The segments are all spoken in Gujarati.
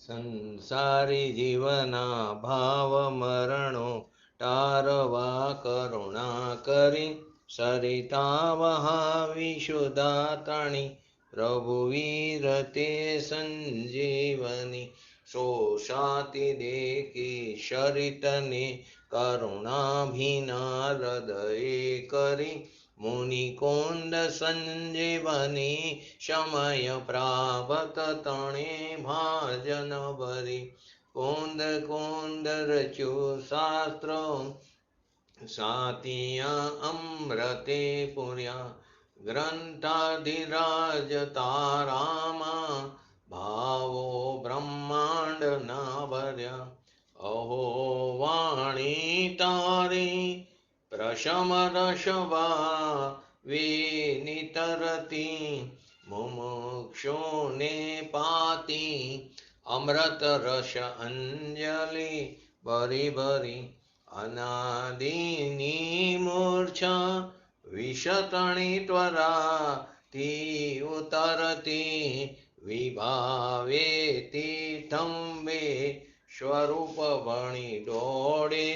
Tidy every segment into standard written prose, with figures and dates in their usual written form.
સંસારી જીવના ભાવ મરણો ટારવા કરુણા કરી, સરિતા વહાવી સુદાતણી, રઘુવીર તે સંજીવની. શોષાતી દેખી સરિતને કરુણાભીના હૃદયે કરી, મુનિકુંદ સંજીવની સમય પ્રાપ્ત તણે ભાજન ભરી. કુંદ કુંદ રચ્યું શાસ્ત્ર સાતિયા અમૃતે પુર્યા, ગ્રંથાધિરાજ તારામાં ભાવો બ્રહ્માંડ ના ભર્યા. અહો વાણી તારી પ્રશમ રસવા વિનિતરતી, મુમુક્ષુને પાતી અમૃત રસ અંજલિ ભરી ભરી. અનાદિની મૂર્છા વિષતણી ત્વરાથી ઉતરતી, વિભાવેતી થંબે સ્વરૂપ ભણી દોડે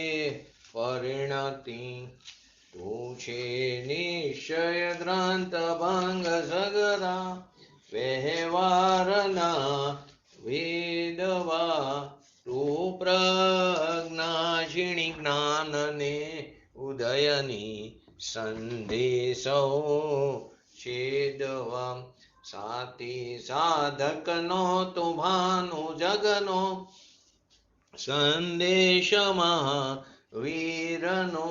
પરિણતી. તું છે નિશ્ચય ગ્રંથ ભંગ સગરા, વ્યવહારના વેદવા. તું પ્રજ્ઞાશિણી જ્ઞાનને ઉદયની સંદેશો છેદવા. સાતી સાધકનો તું ભાનુ જગનો, સંદેશમાં વીરનો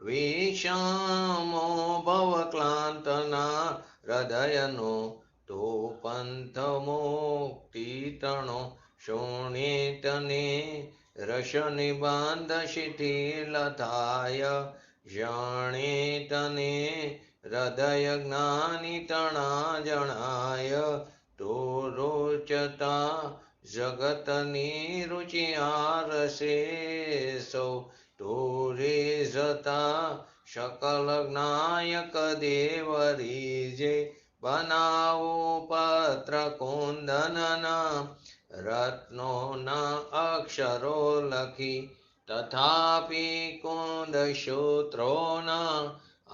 વિષામો ભવક્લાંતના હૃદયનો. તો પંથ મુક્તિ તણો શોણિતને રસ નિબાંધ શિથિલ થાય, જાણિતને હૃદય જ્ઞાની તણા જણાય. તો રોચતા જગતની રુચિ આરસે સૌ, તો રેઝતા શકલ જ્ઞાયક દેવરીજે. બનાવો પત્ર કુંદનના રત્નોના અક્ષરો લખી, તથાપિ કુંદ સૂત્રોના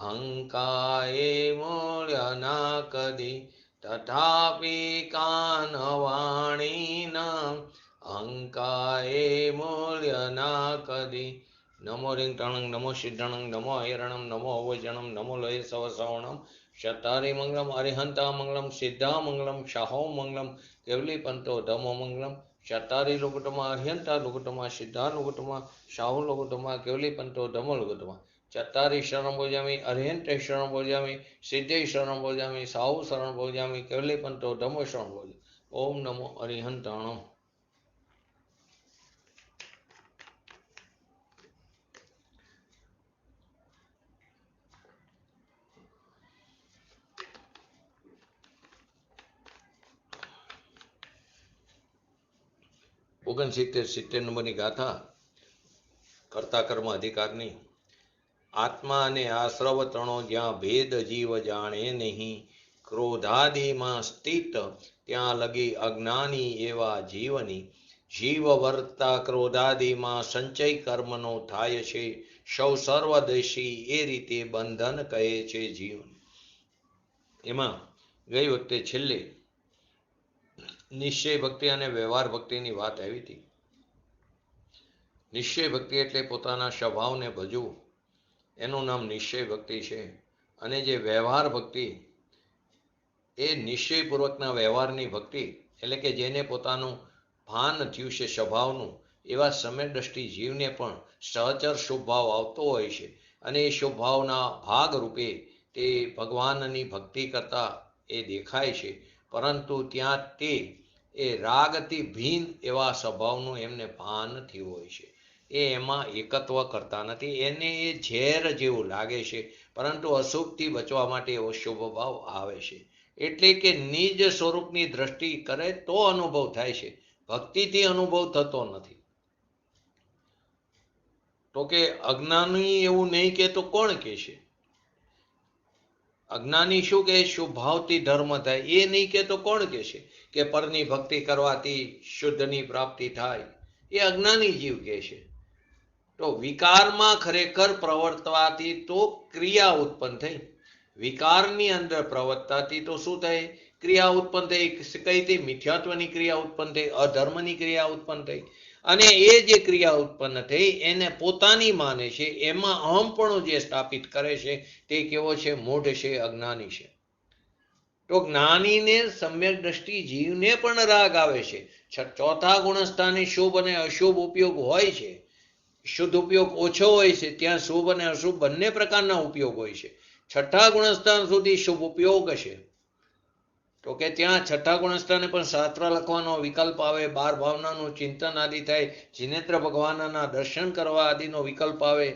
અંકાએ મૂલ્ય ના કદી. તથાપિ કાનવાણીના અંકાએ મૂલ્ય ના કદી. નમો રિંગટણંગ નમો સિદ્ધણંગ નમો હૈરણમ નમો અવજણમ નમો લય સવસવણમ. શતારી મંગલમ અરિહંતા મંગલમ સિદ્ધા મંગલમ શાહો મંગલમ, કેવલી પંતો ધમો મંગલમ. શતારી લુગુટમાં અરિહંતા લુગુટમાં સિદ્ધા લુગુટમાં શાહુ લુગુટમાં કેવલી પંતો ધમો લુગુટમાં. ચત્તારી શરણ ભોજામી અરિહંતે શરણ ભોજામી સિદ્ધે શરણ ભોજામી સાહુ શરણ ભોજામી કેવલી પંતો ધમો શરણ ભોજામી. ઓમ નમો અરિહંતાણમ. ઓગણસિત્તેર નંબરની ગાથા કર્તા કર્મ અધિકારની. આત્મા અને આશ્રવ ત્રણો જ્યાં ભેદ જીવ જાણે નહીં, ક્રોધાદિમાં સ્થિત ત્યાં લગી અજ્ઞાની એવા જીવની. જીવ વર્તા ક્રોધાદિમાં સંચય કર્મનો થાય છે, સૌ સર્વદેશી એ રીતે બંધન કહે છે જીવ. એમાં ગઈ વખતે છેલ્લે નિશ્ચય ભક્તિ અને વ્યવહાર ભક્તિની વાત આવી હતી. નિશ્ચય ભક્તિ એટલે પોતાના સ્વભાવને ભજવું, એનું નામ નિશ્ચય ભક્તિ છે. અને જે વ્યવહાર ભક્તિ એ નિશ્ચયપૂર્વકના વ્યવહારની ભક્તિ, એટલે કે જેને પોતાનું ભાન થયું છે સ્વભાવનું, એવા સમય દ્રષ્ટિ જીવને પણ સહચર શુભભાવ આવતો હોય છે. અને એ શુભભાવના ભાગરૂપે તે ભગવાનની ભક્તિ કરતા એ દેખાય છે, પરંતુ ત્યાં તે એ રાગથી ભીન એવા સ્વભાવનું એમને ભાન થયું હોય છે. એ એમાં એકત્વ કરતા નથી, એને એ ઝેર જેવું લાગે છે, પરંતુ અશુભથી બચવા માટે એવો શુભ ભાવ આવે છે. એટલે કે નિજ સ્વરૂપની દ્રષ્ટિ કરે તો અનુભવ થાય છે, ભક્તિથી અનુભવ થતો નથી. તો કે અજ્ઞાની એવું નહીં કે તો કોણ કહેશે? અજ્ઞાની શું કહે? શુભાવથી ધર્મ થાય. એ નહીં કે તો કોણ કહેશે કે પરની ભક્તિ કરવાથી શુદ્ધની પ્રાપ્તિ થાય? એ અજ્ઞાની જીવ કહે છે. તો વિકારમાં ખરેખર પ્રવર્તવાથી તો ક્રિયા ઉત્પન્ન થઈ. વિકારની અંદર પ્રવર્તાથી તો શું થાય? ક્રિયા ઉત્પન્ન થઈ. કઈ થઈ? મિથ્યાત્વની ક્રિયા ઉત્પન્ન થઈ, અધર્મની ક્રિયા ઉત્પન્ન થઈ. અને એ જે ક્રિયા ઉત્પન્ન થઈ એને પોતાની માને છે, એમાં અહમપણું જે સ્થાપિત કરે છે તે કેવો છે? મૂઢ છે, અજ્ઞાની છે. તો જ્ઞાનીને સમ્યક દ્રષ્ટિ જીવને પણ રાગ આવે છે. ચોથા ગુણસ્થાને શુભ અને અશુભ ઉપયોગ હોય છે. શુદ્ધ ઉપયોગ ઓછો હોય છે, ત્યાં શુભ અને અશુભ બંને પ્રકારના ઉપયોગ હોય છે. છઠ્ઠા ગુણસ્થાન સુધી શુભ ઉપયોગ છે. તો કે ત્યાં છઠ્ઠા ગુણસ્થાને પણ શાસ્ત્ર લખવાનો વિકલ્પ આવે, બાર ભાવનાનું ચિંતન આદિ થાય, જીનેન્દ્ર ભગવાનના દર્શન કરવા આદિનો વિકલ્પ આવે,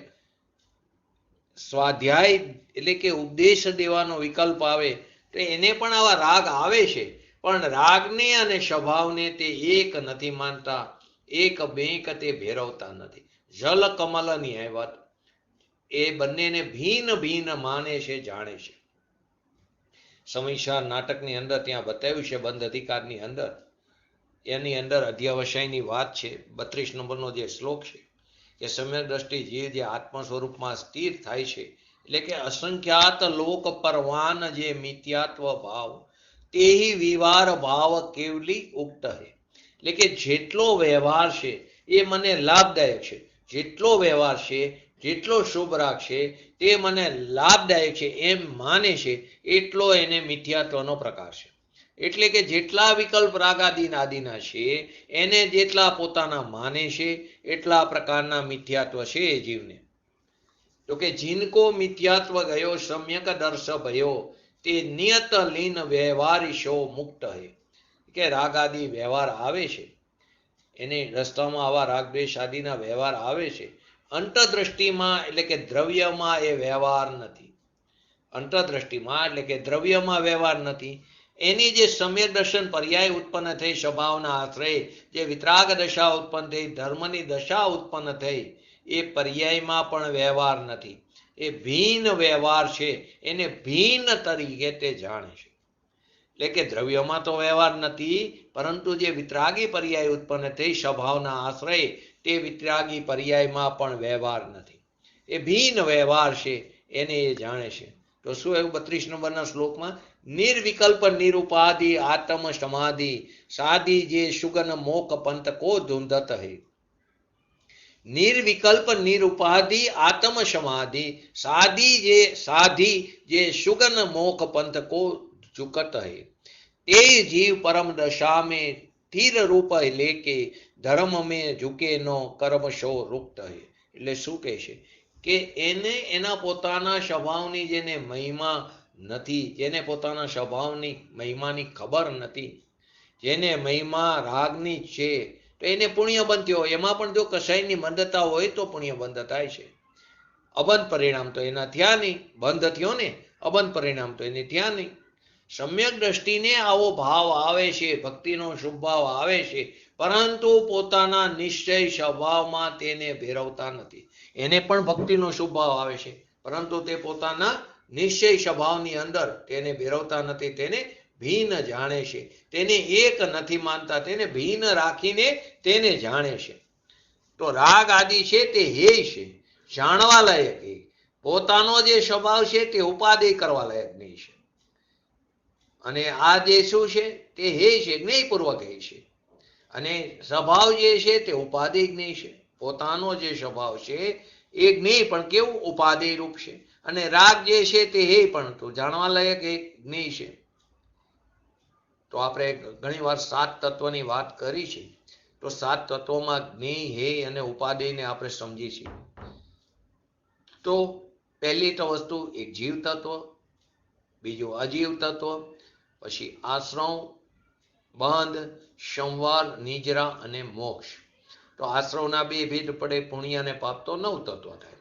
સ્વાધ્યાય એટલે કે ઉપદેશ દેવાનો વિકલ્પ આવે. તો એને પણ આવા રાગ આવે છે. પણ રાગને અને સ્વભાવને તે એક નથી માનતા, એક બેંક તે ભેરવતા નથી. જલ કમલની આ વાત, એ બંનેને ભિન્ન ભિન્ન માને છે, જાણે છે. સમયસાર નાટકની અંદર ત્યાં બતાવ્યું છે, બંધ અધિકારની અંદર, એની અંદર અધ્યાવસાયની વાત છે. 32 નંબરનો જે શ્લોક છે કે સમ્યક દ્રષ્ટિ જીવ જે આત્મ સ્વરૂપમાં સ્થિર થાય છે, એટલે કે અસંખ્યાત લોક પરવાન જે મિથ્યાત્વ ભાવ તેહી વિવાર ભાવ કેવલી ઉક્ત હે. એટલે કે જેટલો વ્યવહાર છે એ મને લાભદાયક છે, જેટલો વ્યવહાર છે, જેટલો શુભ રાખશે તે મને લાભદાયક છે એમ માને છે, એટલો એને મિથ્યાત્વનો પ્રકાર છે. એટલે કે જેટલા વિકલ્પ રાગાદિના છે એને જેટલા પોતાના માને છે એટલા પ્રકારના મિથ્યાત્વ છે એ જીવને. તો કે જીનકો મિથ્યાત્વ ગયો સમ્યક દર્શ ભયો તે નિયત લીન વ્યવહારીશો મુક્ત હે. કે રાગાદિ વ્યવહાર આવે છે, એને રસ્તામાં આવા રાગદ્વેષ આદિના વ્યવહાર આવે છે. અંતદ્રષ્ટિમાં એટલે કે દ્રવ્યમાં એ વ્યવહાર નથી. અંતદ્રષ્ટિમાં એટલે કે દ્રવ્યમાં વ્યવહાર નથી. એની જે સમ્યક દર્શન પર્યાય ઉત્પન્ન થઈ, સ્વભાવના આશ્રય જે વિતરાગ દશા ઉત્પન્ન થઈ, ધર્મની દશા ઉત્પન્ન થઈ, એ પર્યાયમાં પણ વ્યવહાર નથી. એ ભિન્ન વ્યવહાર છે, એને ભિન્ન તરીકે તે જાણે છે. એટલે કે દ્રવ્યમાં તો વ્યવહાર નથી, પરંતુ જે વિતરાગી પર્યાય ઉત્પન્ન થઈ સ્વભાવના આશ્રય, તે વિતરાગી પર્યાયમાં પણ વ્યવહાર નથી. એ ભિન્ન વ્યવહાર છે, એને એ જાણે છે. તો શું એવું 32 નંબરના શ્લોકમાં? નિર્વિકલ્પ નિરુપાધિ આત્મ સમાધિ સાધી જે સુગન મોક પંથ કો ધૂંધત હે. નિર્વિકલ્પ નિરુપાધિ આત્મ સમાધિ સાધી જે સુગન મોક પંથ કો ઝુકત હે. તે જીવ પરમ દશા में સ્થિર રૂપ લેકે ધર્મ में ઝુકે નો કર્મ શો રૂક્ત હે. એટલે શું કહે છે કે એને એના પોતાના સ્વભાવની જેને મહિમા નથી, જેને પોતાના સ્વભાવની મહિમાની ખબર નથી, જેને મહિમા રાગની છે, તો એને પુણ્ય બંધ થયો. એમાં પણ જો કસાયની મંદતા હોય તો પુણ્ય બંધ થાય છે. અબંધ પરિણામ તો એના થયા નહીં. બંધ થયો ને, અબંધ પરિણામ તો એને થયા નહીં. સમ્યક દ્રષ્ટિને આવો ભાવ આવે છે, ભક્તિનો શુભ ભાવ આવે છે, પરંતુ પોતાના નિશ્ચય સ્વભાવમાં તેને ભેરવતા નથી. એને પણ ભક્તિનો શુભ ભાવ આવે છે, પરંતુ તે પોતાના નિશ્ચય સ્વભાવની અંદર તેને ભેરવતા નથી. તેને ભિન્ન જાણે છે, તેને એક નથી માનતા, તેને ભિન્ન રાખીને તેને જાણે છે. તો રાગ આદિ છે તે હેય છે, જાણવા લાયક. પોતાનો જે સ્વભાવ છે તે ઉપાદેય કરવા લાયક નહીં છે. અને આ જે શું છે તે હેય છે, જ્ઞેયપૂર્વક હેય છે. અને સ્વભાવ જે છે તે ઉપાદેય જ્ઞેય છે. પોતાનો જે સ્વભાવ છે એ જ્ઞેય પણ કેવું? ઉપાદેય રૂપ છે. અને રાગ જે છે તે હેય પણ તો જાણવા લાયક એક જ્ઞેય છે. તો આપણે ઘણી વાર 7 તત્વની વાત કરી છે. તો 7 તત્વોમાં જ્ઞેય, હેય અને ઉપાદેયને આપણે સમજી છીએ. તો પહેલી તો વસ્તુ એક જીવ તત્વ, બીજું અજીવ તત્વ, પછી આશ્રમ, બંધ, સંવાર, નિજરા અને મોક્ષ. તો આશ્રમના 2 ભેદ પડે, પુણ્ય અને પાપ, તો 9 તત્વ થાય.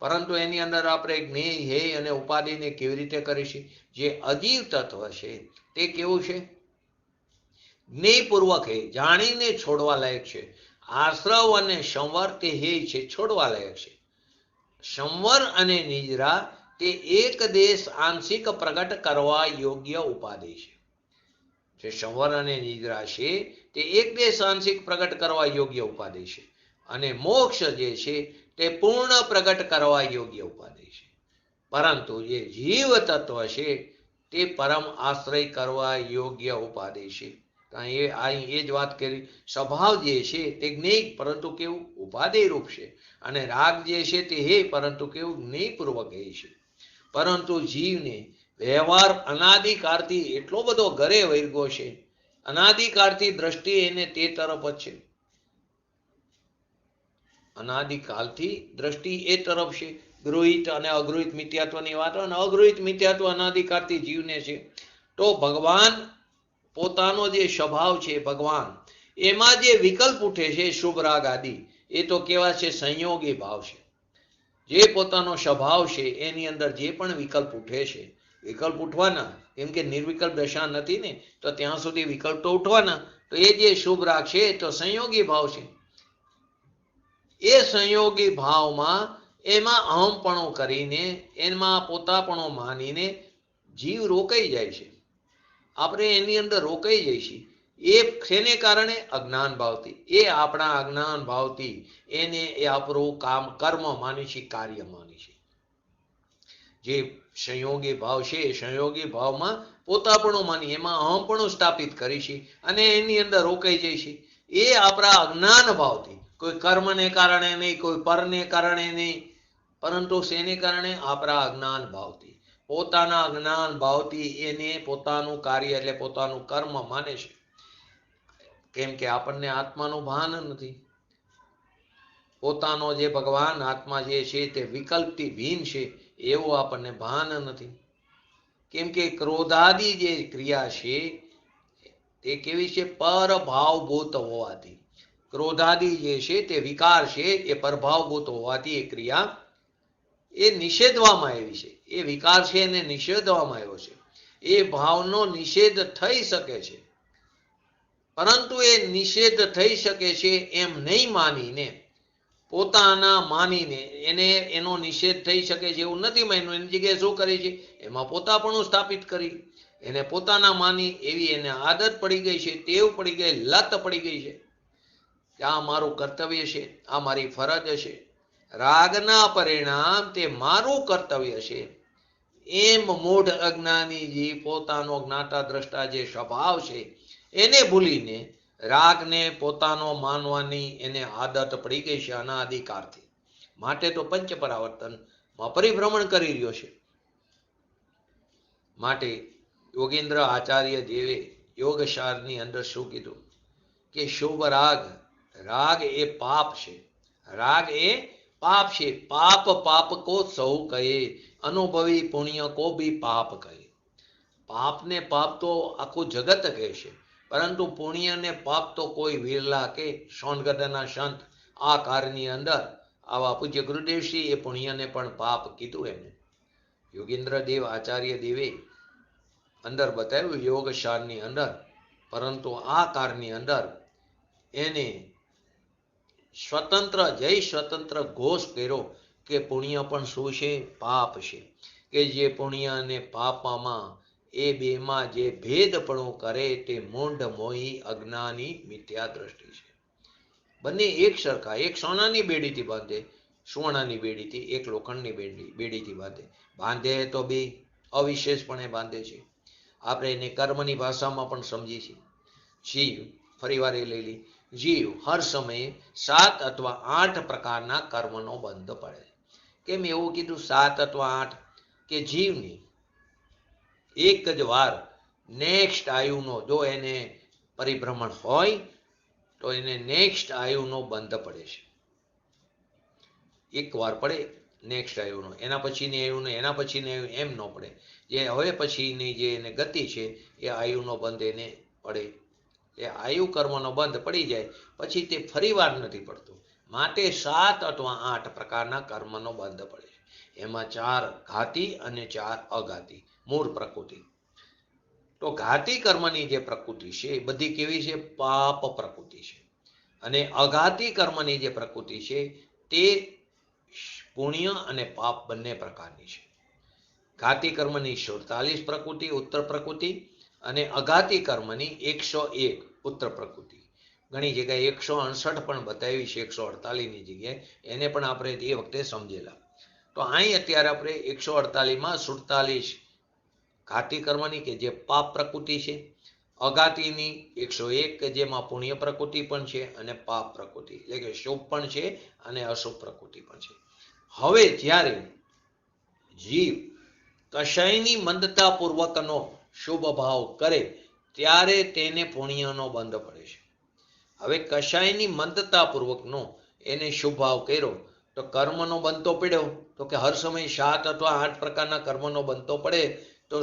પરંતુ એની અંદર આપણે જ્ઞેય, હેય અને ઉપાધિને કેવી રીતે કરીશું? જે અજીવ તત્વ છે તે કેવું છે? જ્ઞેયપૂર્વક હે, જાણીને છોડવા લાયક છે. આશ્રવ અને સંવર તે હેય છે, છોડવા લાયક છે. સંવર અને નિજરા કે એક દેશ આંશિક પ્રગટ કરવા યોગ્ય ઉપાધિ છે. જે સંવર અને નિદ્રા છે તે એક દેશ આંશિક પ્રગટ કરવા યોગ્ય ઉપાધિ છે, અને મોક્ષ જે છે તે પૂર્ણ પ્રગટ કરવા યોગ્ય ઉપાધિ છે. પરંતુ જે જીવ તત્વ છે તે પરમ આશ્રય કરવા યોગ્ય ઉપાધિ છે. અહીં એ જ વાત કરી, સ્વભાવ જે છે તે જ્ઞેય પરંતુ કેવું ઉપાધિ રૂપ છે, અને રાગ જે છે તે હે પરંતુ કેવું જ્ઞેયપૂર્વક હે છે. પરંતુ જીવને વ્યવહાર અનાદિકાળથી એટલો બધો ઘરે વળગ્યો છે, અનાદિકાળથી દ્રષ્ટિ એને તે તરફ જ છે. અનાદિકાળથી દ્રષ્ટિ એ તરફ છે. ગૃહિત અને અગૃહિત મિથ્યાત્વની વાત હોય ને, અગૃહિત મિથ્યાત્વ અનાદિકાળથી જીવને છે. તો ભગવાન પોતાનો જે સ્વભાવ છે, ભગવાન એમાં જે વિકલ્પ ઉઠે છે શુભ રાગ આદિ, એ તો કેવા છે સંયોગી ભાવ છે. જે પોતાનો સ્વભાવ છે એની અંદર જે પણ વિકલ્પ ઉઠે છે, વિકલ્પ ઉઠવાના, કેમ કે નિર્વિકલ્પ દશા નથી ને, તો ત્યાં સુધી વિકલ્પ તો ઉઠવાના. તો એ જે શુભ રાગ છે તો સંયોગી ભાવ છે. એ સંયોગી ભાવમાં એમાં અહમપણો કરીને, એમાં પોતાપણો માનીને જીવ રોકાઈ જાય છે. આપણે એની અંદર રોકાઈ જઈએ છીએ. એ શેને કારણે? અજ્ઞાન ભાવથી. એ આપણા અજ્ઞાન ભાવથી એને એ આપણું કામ કર્મ માની છે, કાર્ય માની છે. જે સંયોગી ભાવ છે એ સંયોગી ભાવમાં પોતાપણું માની, એમાં અહમપણું સ્થાપિત કરી છે, અને એની અંદર રોકાઈ જાય છે. એ આપણા અજ્ઞાન ભાવથી, કોઈ કર્મને કારણે નહીં, કોઈ પરને કારણે નહીં, પરંતુ શેને કારણે? આપણા અજ્ઞાન ભાવથી. પોતાના જ્ઞાન ભાવથી એને પોતાનું કાર્ય એટલે પોતાનું કર્મ માને છે. કેમ કે આપણને આત્માનું ભાન નથી. પોતાનો જે ભગવાન આત્મા જે છે તે વિકલ્પથી ભિન્ન છે એવું આપણને ભાન નથી. કેમ કે ક્રોધાદિ જે ક્રિયા છે તે કેવી છે? પરભાવભૂત હોવાથી. ક્રોધાદિ જે છે તે વિકાર છે, એ પરભાવભૂત હોવાથી એ ક્રિયા એ નિષેધવામાં આવી છે. એ વિકાર છે એને નિષેધવામાં આવ્યો છે. એ ભાવનો નિષેધ થઈ શકે છે, પરંતુ એ નિષેધ થઈ શકે છે એમ નહીં માનીને, પોતાના માનીને એને એનો નિષેધ થઈ શકે છે એવું નથી માન્યું. એની જગ્યાએ શું કરી છે? એમાં પોતાપણું સ્થાપિત કરી. એને પોતાના માની એવી એને આદત પડી ગઈ છે, ટેવ પડી ગઈ, લત પડી ગઈ છે કે આ મારું કર્તવ્ય છે, આ મારી ફરજ છે, રાગના પરિણામ તે મારું કર્તવ્ય છે. એમ મૂઢ અજ્ઞાની જીવ પોતાનો જ્ઞાતા દ્રષ્ટા જે સ્વભાવ છે એને ભૂલીને રાગને પોતાનો માનવાની એને આદત પડી ગઈ છે અનાદિકાળથી. માટે તો પંચ પરાવર્તનમાં પરિભ્રમણ કરી રહ્યો છે. માટે યોગેન્દ્ર આચાર્ય દેવે યોગશારની અંદર શું કીધું? કે શુભ રાગ, રાગ એ પાપ છે. રાગ એ પાપ છે. પાપ પાપ કો સૌ કહે, અનુભવી પુણ્ય કો ભી પાપ કહે. પાપને પાપ તો આખું જગત કહે છે, પરંતુ પુણ્યને પાપ તો કોઈ વિરલા કે સોનગઢના સંત આ કાળની અંદર આવા પૂજ્ય ગુરુદેવશ્રી એ પુણ્યને પણ પાપ કીધું. એમને યોગેન્દ્ર દેવ આચાર્ય દેવે અંદર બતાવ્યું યોગશારની અંદર, પરંતુ આ કાળની અંદર એને સ્વતંત્ર જય સ્વતંત્ર ઘોષ કર્યો કે પુણ્ય પણ શું છે? પાપ છે. કે જે પુણ્ય અને પાપમાં એ બેમાં જે ભેદપણું કરે તે મૂંઢ મોહી અજ્ઞાની મિથ્યા દ્રષ્ટિ છે. બંને એક સરખા, એક સોનાની બેડીથી બાંધે, સુવર્ણની બેડીથી, એક લોખંડની બેડીથી બાંધે. બાંધે તો બે અવિશેષપણે બાંધે છે. આપણે એને કર્મની ભાષામાં પણ સમજીએ છીએ. જીવ, ફરી વાર એ લઈ લી, જીવ હર સમયે 7 અથવા 8 પ્રકારના કર્મનો બંધ પડે. કેમ એવું કીધું 7 અથવા 8? કે જીવની એક જ વાર નેક્સ્ટ આયુનો જો એને પરિભ્રમણ હોય તો એને નેક્સ્ટ આયુનો બંધ પડે છે. એક વાર પડે નેક્સ્ટ આયુનો, એના પછીની આયુનો, એના પછીની આયુ, એમ ન પડે. જે હવે પછીની જે એને ગતિ છે એ આયુનો બંધ એને પડે. એ આયુ કર્મનો બંધ પડી જાય પછી તે ફરી વાર નથી પડતું. માટે 7 અથવા 8 પ્રકારના કર્મનો બંધ પડે છે. એમાં 4 ઘાતી અને 4 અઘાતી મૂળ પ્રકૃતિ. તો ઘાતી કર્મની જે પ્રકૃતિ છે એ બધી કેવી છે? પાપ પ્રકૃતિ છે. અને અઘાતી કર્મની જે પ્રકૃતિ છે તે પુણ્ય અને પાપ બંને પ્રકારની છે. ઘાતી કર્મની 47 પ્રકૃતિ ઉત્તર પ્રકૃતિ અને અઘાતી કર્મની 101 ઉત્તર પ્રકૃતિ. ઘણી જગ્યાએ 168 પણ બતાવી છે, 148ની જગ્યાએ. એને પણ આપણે એ વખતે સમજેલા. તો અહીં અત્યારે આપણે 148માં 47 ઘાતી કર્મની કે જે પાપ પ્રકૃતિ છે, અઘાતીની 101 કે જેમાં પુણ્ય પ્રકૃતિ પણ છે અને પાપ પ્રકૃતિ એટલે કે શુભ પણ છે અને અશુભ પ્રકૃતિ પણ છે. હવે જ્યારે જીવ કશાયની મંદતા પૂર્વકનો શુભ ભાવ કરે ત્યારે તેને પુણ્યનો બંધ પડે છે. હવે કશાયની મંદતા પૂર્વકનો એને શુભ ભાવ કર્યો તો કર્મનો બંધ તો પડ્યો. તો કે હર સમય 7 અથવા 8 પ્રકારના કર્મનો બંધ તો પડે, તો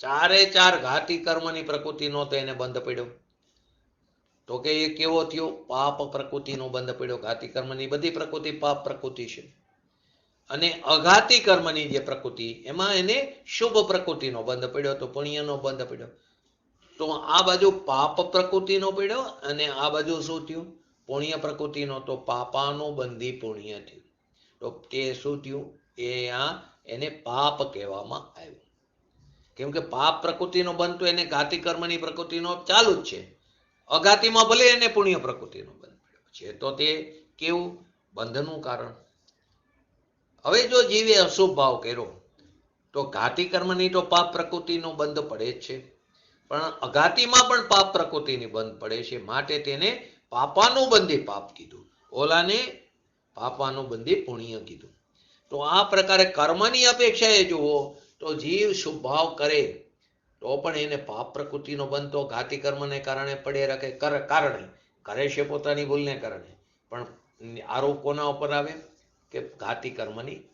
4 ઘાતી કર્મની પ્રકૃતિનો તો એને બંધ પડ્યો. તો કે એ કેવો થયો? પાપ પ્રકૃતિનો બંધ પડ્યો. ઘાતી કર્મની બધી પ્રકૃતિ પાપ પ્રકૃતિ છે. અને અઘાતી કર્મની જે પ્રકૃતિ એમાં એને શુભ પ્રકૃતિનો બંધ પડ્યો, તો પુણ્યનો બંધ પડ્યો. તો આ બાજુ પાપ પ્રકૃતિનો પડ્યો અને આ બાજુ શું થયું? પુણ્ય પ્રકૃતિનો. તો પાપાનો બંધી પુણ્ય થયું. તો તે શું થયું? એને પાપ કહેવામાં આવ્યું. કેમ કે પાપ પ્રકૃતિનો બંધ તો એને ઘાતી કર્મની પ્રકૃતિનો ચાલુ જ છે. અઘાતીમાં ભલે એને પુણ્ય પ્રકૃતિનો બંધ પડ્યો છે, તો તે કેવું? બંધનું કારણ. હવે જો જીવે અશુભ ભાવ કર્યો તો ઘાતી કર્મની તો પાપ પ્રકૃતિનો બંધ પડે જ છે, પણ અઘાતીમાં પણ પાપ પ્રકૃતિની બંધ પડે છે. માટે તેને પાપાનું બંધી પાપ કીધું, ઓલાને પાપાનું બંધી પુણ્ય કીધું. તો આ પ્રકારે કર્મની અપેક્ષાએ જુઓ તો જીવ શુભ ભાવ કરે તો પણ એને પાપ પ્રકૃતિનો બંધ તો ઘાતી કર્મને કારણે પડે રાખે. કારણે કરે છે પોતાની ભૂલને કારણે, પણ આરોપ કોના ઉપર આવે? કે ઘાતી કર્મની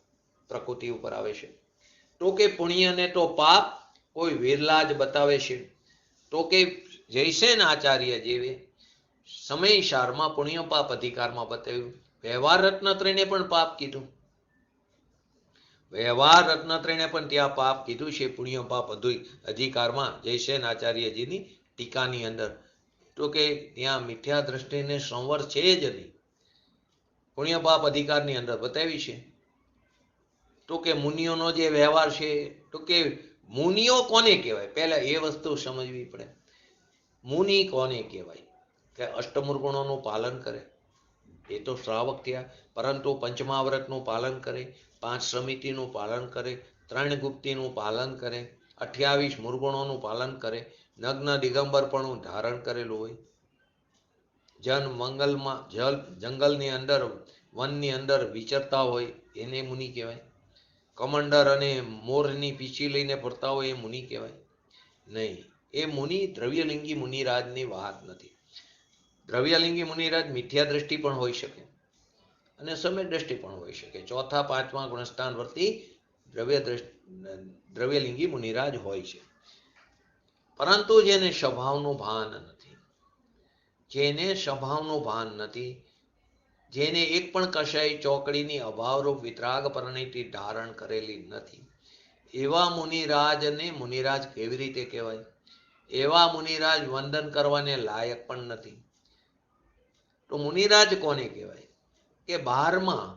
પ્રકૃતિ ઉપર આવે છે. તો કે પુણ્યને તો પાપ કોઈ વિરલા જ બતાવે છે. તો કે જયસેન આચાર્ય જેવે સમયસારમાં પુણ્ય પાપ અધિકારમાં બતાવ્યું. વ્યવહાર રત્નત્રયને પણ પાપ કીધું. વ્યવહાર રત્નત્રયને પણ ત્યાં પાપ કીધું છે પુણ્ય પાપ અધિકારમાં જયસેન આચાર્યજીની ટીકાની અંદર. તો કે ત્યાં મિથ્યા દ્રષ્ટિને સંવર છે જ નહીં. પુણ્ય પાપ અધિકારની અંદર બતાવી છે. તો કે મુનિઓનો જે વ્યવહાર છે, તો કે મુનિઓ કોને કહેવાય? પહેલા એ વસ્તુ સમજવી પડે. મુનિ કોને કહેવાય? કે અષ્ટમૂર્ગુણોનું પાલન કરે એ તો શ્રાવક થયા, પરંતુ પંચમહાવ્રતનું પાલન કરે, 5 સમિતિનું પાલન કરે, 3 ગુપ્તીનું પાલન કરે, 28 મૂર્ગુણોનું પાલન કરે, નગ્ન દિગંબરપણું ધારણ કરેલું હોય, જંગલની અંદર વનની અંદર વિચરતા હોય એને મુનિ કહેવાય. કમંડર અને મોરની પીછી લઈને ફરતા હોય એ મુનિ કહેવાય નહીં. એ મુનિ દ્રવ્યલિંગી મુનિરાજની વાત નથી. દ્રવ્યલિંગી મુનિરાજ મિથ્યા દ્રષ્ટિ પણ હોઈ શકે અને સમ્યક દ્રષ્ટિ પણ હોઈ શકે. 4થા 5મા ગુણસ્થાન વર્તી દ્રવ્યલિંગી મુનિરાજ હોય છે. પરંતુ જેને સ્વભાવનું ભાન નથી, જેને એક પણ કશાય ચોકડીની અભાવરૂપ વિતરાગ પરિણીતિ ધારણ કરેલી નથી, એવા મુનિરાજને મુનિરાજ કેવી રીતે કહેવાય? એવા મુનિરાજ વંદન કરવાને લાયક પણ નથી. તો મુનિરાજ કોને કહેવાય? કે 12માં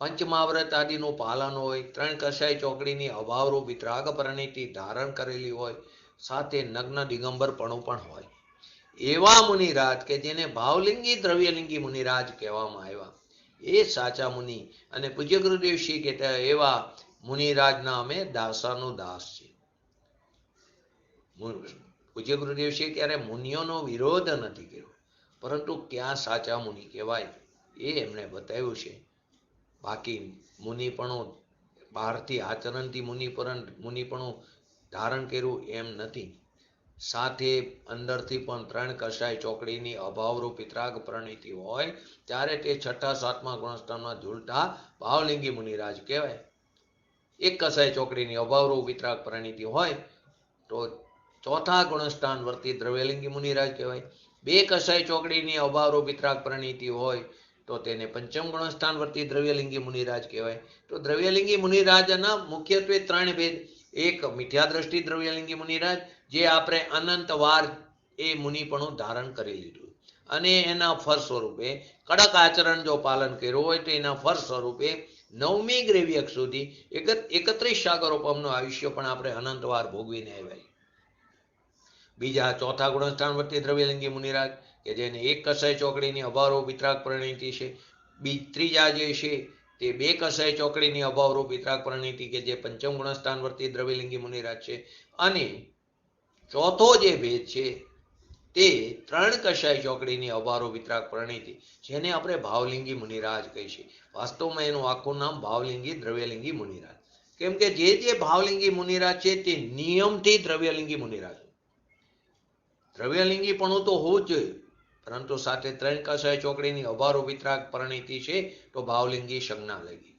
પંચમહાવ્રત આદિનું પાલન હોય, 3 કશાય ચોકડીની અભાવરૂપ વિતરાગ પરિણીતિ ધારણ કરેલી હોય, સાથે નગ્ન દિગંબરપણું પણ હોય, એવા મુનિરાજ કે જેને ભાવલિંગી દ્રવ્યલિંગી મુનિરાજ કહેવામાં આવ્યા, એ સાચા મુનિ. અને પૂજ્ય ગુરુદેવશ્રી કહેતા એવા મુનિરાજના અમે દાસાનું દાસ છે. પૂજ્ય ગુરુદેવશ્રી ક્યારે મુનિઓનો વિરોધ નથી કર્યો, પરંતુ ક્યાં સાચા મુનિ કહેવાય એ એમણે બતાવ્યું છે. બાકી મુનિપણું બહારથી આચરણથી મુનિપણું ધારણ કર્યું એમ નથી. સાથે અંદરથી પણ 3 કશાય ચોકડીની અભાવરૂપ વિતરાગ પરિણીતિ હોય ત્યારે તે 6થા 7મા ગુણસ્થાનમાં ઝૂલતા ભાવલિંગી મુનિરાજ કહેવાય. 1 કશાય ચોકડીની અભાવરૂપ વિતરાગ પરિણીતિ હોય તો 4થા ગુણસ્થાન વર્તી દ્રવ્યલિંગી મુનિરાજ કહેવાય. 2 કશાય ચોકડીની અભાવરૂપ વિતરાગ પરિણીતિ હોય તો તેને 5મ ગુણસ્થાન વર્તી દ્રવ્યલિંગી મુનિરાજ કહેવાય. તો દ્રવ્યલિંગી મુનિરાજના મુખ્યત્વે 3 ભેદ. એક મિથ્યા દ્રષ્ટિ દ્રવ્યલિંગી મુનિરાજ, જે આપણે અનંત વાર એ મુનિપણું ધારણ કરી લીધું અને એના ફળ સ્વરૂપે કડક આચરણ જો પાલન કર્યું હોય તો એના ફળ સ્વરૂપે 9મી ગ્રેવિયક સુધી 31 સાગરોપમનું આયુષ્ય પણ આપણે અનંતવાર ભોગવીને આવ્યા. બીજા ચોથા ગુણસ્થાનવર્તી દ્રવ્યલિંગી મુનિરાજ કે જેને એક કસાય ચોકડીની અભાવરૂપ વિતરાગ પરિણીતિ છે. ત્રીજા જે છે તે 2 કસાય ચોકડીની અભાવરૂપ વિતરાગ પરિણીતિ કે જે પંચમ ગુણસ્થાનવર્તી દ્રવ્યલિંગી મુનિરાજ છે. અને ચોથો જે ભેદ છે તે 3 કસાય ચોકડીની અભાવરૂપ વિતરાગ પરિણીતિ જેને આપણે ભાવલિંગી મુનિરાજ કહીએ. વાસ્તવમાં એનું આખું નામ ભાવલિંગી દ્રવ્યલિંગી મુનિરાજ. કેમ કે જે ભાવલિંગી મુનિરાજ છે તે નિયમથી દ્રવ્યલિંગી મુનિરાજ. દ્રવ્યલિંગી પણ તો હોવું જ જોઈએ, પરંતુ સાથે 3 કસાય ચોકડીની અભાવરૂપ વિતરાગ પરિણીતિ છે તો ભાવલિંગી સંજ્ઞા લાગી.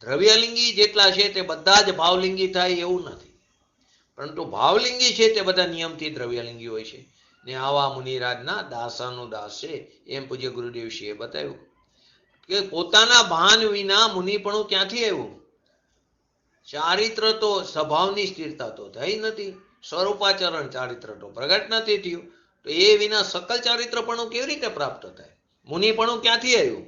દ્રવ્યલિંગી જેટલા છે તે બધા જ ભાવલિંગી થાય એવું નથી, પરંતુ ભાવલિંગી છે તે બધા નિયમથી દ્રવ્યલિંગી હોય છે. ને આવા મુનિરાજના દાસાનું દાસ છે એમ પૂજ્ય ગુરુદેવશ્રીએ બતાવ્યું કે પોતાના ભાન વિના મુનિપણું ક્યાંથી આવ્યું? ચારિત્ર તો સ્વભાવની સ્થિરતા તો થઈ નથી, સ્વરૂપાચરણ ચારિત્ર તો પ્રગટ નથી થયું, તો એ વિના સકલ ચારિત્રપણું કેવી રીતે પ્રાપ્ત થાય? મુનિપણું ક્યાંથી આવ્યું?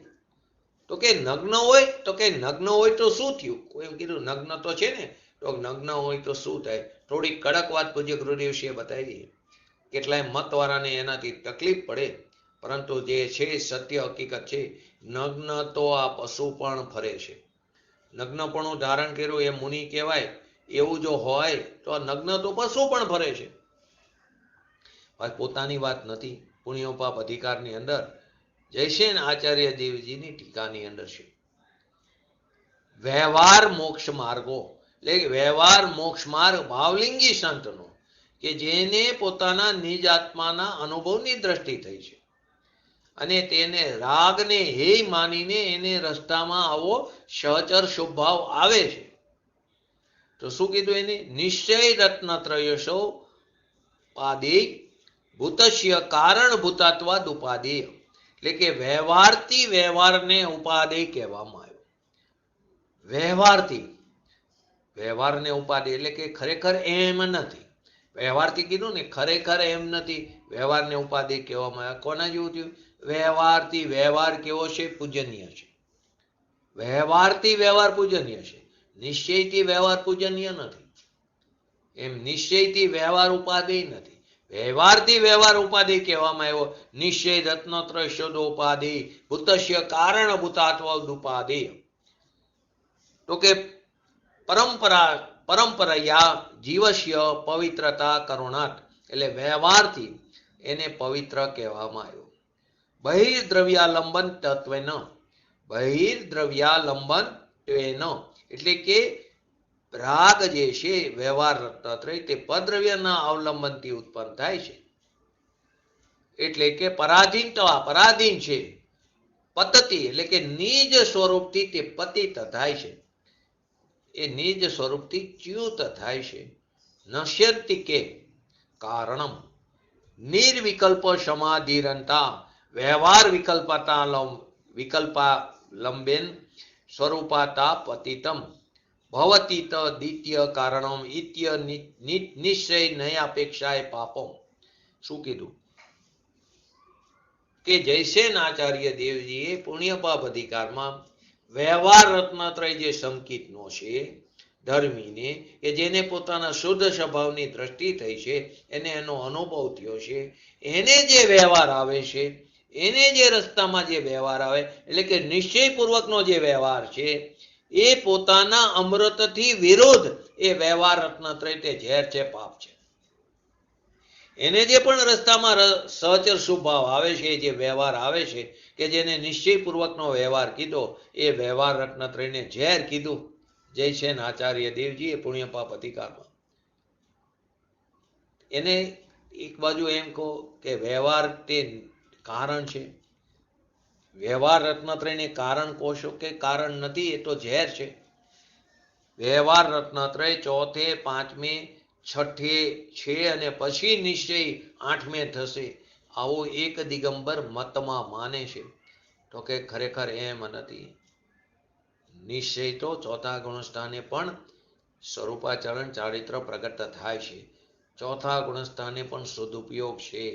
તો કે નગ્ન હોય, તો કે નગ્ન હોય તો શું થયું? કોઈ એમ કીધું નગ્ન તો છે ને, તો નગ્ન હોય તો શું થાય? થોડી કડક વાત પૂજ્ય ગુરુદેવશ્રીએ બતાવી. કેટલાય મતવાળાને એનાથી તકલીફ પડે, પરંતુ જે છે સત્ય હકીકત છે, નગ્ન તો આ પશુ પણ ફરે છે. નગ્નપણું ધારણ કર્યું એ મુનિ કહેવાય એવું જો હોય તો આ નગ્ન તો પશુ પણ ફરે છે. પોતાની વાત નથી. પુણ્યોપાપ અધિકારની અંદર જયસેન આચાર્ય દેવજીની ટીકાની અંદર છે વ્યવહાર મોક્ષ માર્ગો, એટલે વ્યવહાર મોક્ષ માર્ગ ભાવલિંગી સંતનો કે જેને પોતાના નિજ આત્માના અનુભવની દ્રષ્ટિ થઈ છે અને તેને રાગને હે માનીને એને રસ્તામાં આવો સહચર શુભભાવ આવે છે. તો શું કીધું એને? નિશ્ચય રત્નત્રયશો પાદે ભૂતસ્ય કારણ ભૂતાત્વાદ ઉપાદેય, એટલે કે વ્યવહારથી વ્યવહારને ઉપાદેય કહેવામાં આવ્યો. વ્યવહારથી વ્યવહારને ઉપાદેય એટલે કે ખરેખર એમ નથી. વ્યવહારથી કીધું ને, ખરેખર એમ નથી, વ્યવહારને ઉપાદેય કહેવામાં આવ્યા. કોના જેવું થયું? વ્યવહારથી વ્યવહાર કેવો છે? પૂજનીય છે. વ્યવહારથી વ્યવહાર પૂજનીય છે, નિશ્ચયથી વ્યવહાર પૂજનીય નથી. એમ નિશ્ચયથી વ્યવહાર ઉપાદેય નથી, વ્યવહારથી વ્યવહાર ઉપાદેય કહેવામાં આવ્યો. નિશ્ચય રત્નત્રય શોધો ઉપાદેય ભૂતસ્ય કારણ ભૂતાત્વ ઉપાદેય. તો કે પરંપરાયા જીવસ્ય પવિત્રતા કરુણાત, એટલે વ્યવહારથી એને પવિત્ર કહેવામાં આવ્યો. બહિર્દ્રવ્યાલંબન તત્વેન, બહિર્દ્રવ્યાલંબન ત્વેન એટલે કે રાગ જે છે વ્યવહાર રત્નત્રય તે પદ્રવ્યના અવલંબનથી ઉત્પન્ન થાય છે. એટલે કે પરાધીન છે. પતતી એટલે કે નિજ સ્વરૂપથી તે પતિત થાય છે, એ નિજ સ્વરૂપથી ચ્યુત થાય છે. નશ્યંતિ કે કારણમ નિર્વિકલ્પ સમાધિરંતા વ્યવહાર વિકલ્પાલંબેન સ્વરૂપાતા પતિતમ ભવતી દ્વિતીય કારણમ ઇત્ય નિશ્ચય નયાપેક્ષાએ પાપમ. શું કીધું? કે જયસેન આચાર્ય દેવજીએ પુણ્યપાપ અધિકારમાં વ્યવહાર રત્નત્રય જે સંકિતનો છે ધર્મીને, કે જેને પોતાના શુદ્ધ સ્વભાવની દ્રષ્ટિ થઈ છે, એને એનો અનુભવ થયો છે, એને જે વ્યવહાર આવે છે, એને જે રસ્તામાં જે વ્યવહાર આવે એટલે કે નિશ્ચયપૂર્વકનો જે વ્યવહાર છે એ પોતાના અમૃતથી વિરુદ્ધ એ વ્યવહાર રત્નત્રય તે ઝેર છે, પાપ છે. એને જે પણ રસ્તામાં સહચર શુભભાવ આવે છે, જે વ્યવહાર આવે છે, કે જેને નિશ્ચયપૂર્વકનો વ્યવહાર કીધો, એ વ્યવહાર રત્નત્રયને ઝેર કીધું જયસેન આચાર્ય દેવજીએ પુણ્યપાપ અધિકારમાં. એને એક બાજુ એમ કહો કે વ્યવહાર તે કારણ છે, વ્યવહાર રત્નત્રયને કારણ કહો છો કે કારણ નથી, એ તો ઝેર છે. વ્યવહાર રત્નત્રય ચોથે પાંચમે છઠ્ઠે છે અને પછી નિશ્ચય આઠમે થશે, આવો એક દિગંબર મતમાં માને છે. તો કે ખરેખર એમ નથી. નિશ્ચય તો ચોથા ગુણસ્થાને પણ સ્વરૂપાચરણ ચારિત્ર પ્રગટ થાય છે, ચોથા ગુણસ્થાને પણ સદુપયોગ છે,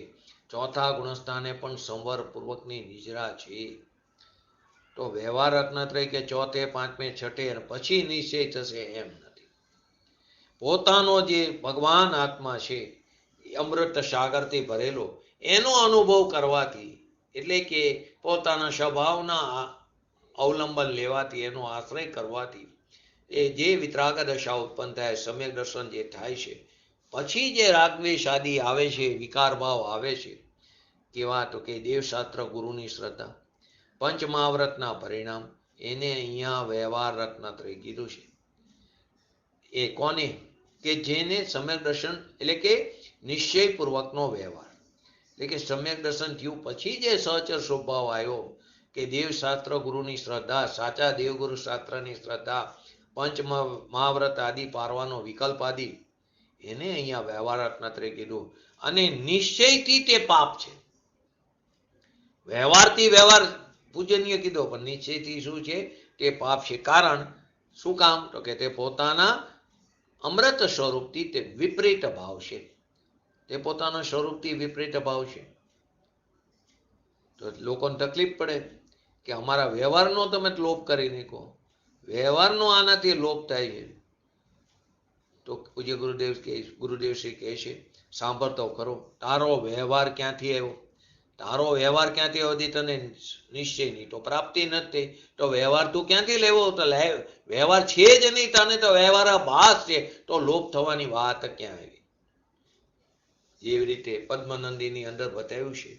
ચોથા ગુણસ્થાને પણ સંવર પૂર્વકની નિજરા છે. તો વ્યવહાર રત્નત્રય કે ચોથે પાંચમે છઠ્ઠે પછી નિશ્ચય થશે એમ નથી. પોતાનો જે ભગવાન આત્મા છે અમૃત સાગરથી ભરેલો એનો અનુભવ કરવાથી, એટલે કે પોતાના સ્વભાવના અવલંબન લેવાથી, એનો આશ્રય કરવાથી એ જે વિતરાગ દશા ઉત્પન્ન થાય, સમ્યક દર્શન જે થાય છે, પછી જે રાગદ્વેષ આદિ આવે છે, વિકાર ભાવ આવે છે, કેવા તો કે દેવશાસ્ત્ર ગુરુની શ્રદ્ધા, પંચમહાવ્રતના પરિણામ, એને અહીંયા વ્યવહાર રત્નત્રય કીધું છે. એ કોને? કે જેને સમ્યક દર્શન એટલે કે નિશ્ચયપૂર્વકનો વ્યવહાર, એટલે કે સમ્યક દર્શન થયું પછી જે સહચર સ્વભાવ આવ્યો કે દેવશાસ્ત્ર ગુરુની શ્રદ્ધા, સાચા દેવગુરુ શાસ્ત્રની શ્રદ્ધા, પંચ મહાવ્રત આદિ પારવાનો વિકલ્પ આદિ, એને અહીંયા વ્યવહાર રત્નત્રય કીધું. અને નિશ્ચયથી તે પાપ છે. વ્યવહારથી વ્યવહાર પૂજનીય કીધો, પણ નિશ્ચયથી શું છે? તે પાપ છે. કારણ શું કામ? તો કે તે પોતાના અમૃત સ્વરૂપથી તે વિપરીત ભાવ છે. તે પોતાના સ્વરૂપથી વિપરીત ભાવ છે. તો લોકોને તકલીફ પડે કે અમારા વ્યવહારનો તમે લોપ કરી નાખો. વ્યવહારનો આનાથી લોપ થાય છે. તો પૂજ્ય ગુરુદેવ શ્રી કહે છે, સાંભળતો ખરો, તારો વ્યવહાર ક્યાંથી આવ્યો? તારો વ્યવહાર ક્યાંથી આવ્યો? તને નિશ્ચયની તો પ્રાપ્તિ નથી, તો વ્યવહાર તું ક્યાંથી લેવો? તો વ્યવહાર છે જ નહીં, તને તો વ્યવહાર ભાસ છે, તો લોપ થવાની વાત ક્યાં આવી? જેવી રીતે પદ્મનંદીની અંદર બતાવ્યું છે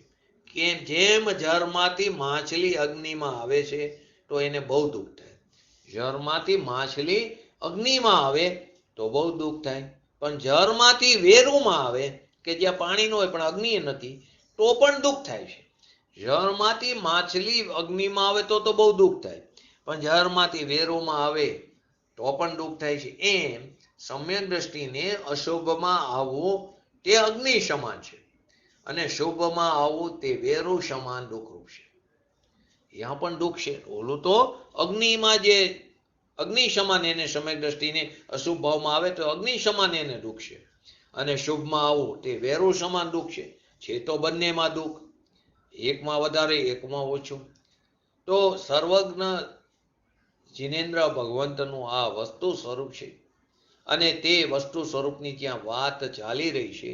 કે જેમ જળમાંથી માછલી અગ્નિમાં આવે છે તો એને બહુ દુઃખ થાય. જળમાંથી માછલી અગ્નિમાં આવે તો બહુ દુઃખ થાય, પણ જળમાંથી વેરુમાં આવે કે જ્યાં પાણી ન હોય પણ અગ્નિ નથી, તો પણ દુઃખ થાય છે. જળમાંથી માછલી અગ્નિમાં આવે તો બહુ દુઃખ થાય, પણ જળમાંથી વેરુમાં આવે તો પણ દુઃખ થાય છે. એમ સમ્યક દ્રષ્ટિને અશુભમાં આવવું તે અગ્નિ સમાન છે, અને શુભમાં આવવું તે વેરુ સમાન દુઃખરૂપ છે. ત્યાં પણ દુઃખ છે. ઓલું તો અગ્નિમાં જે અગ્નિ સમાન એને સમ્યક દ્રષ્ટિને અશુભ ભાવમાં આવે તો અગ્નિ સમાન એને દુઃખ છે, અને શુભમાં આવવું તે વેરુ સમાન દુઃખ છે. છે તો બંનેમાં દુઃખ, એકમાં વધારે એકમાં ઓછું. તો સર્વજ્ઞ જિનેન્દ્ર ભગવંતનું આ વસ્તુ સ્વરૂપ છે, અને તે વસ્તુ સ્વરૂપની જ્યાં વાત ચાલી રહી છે,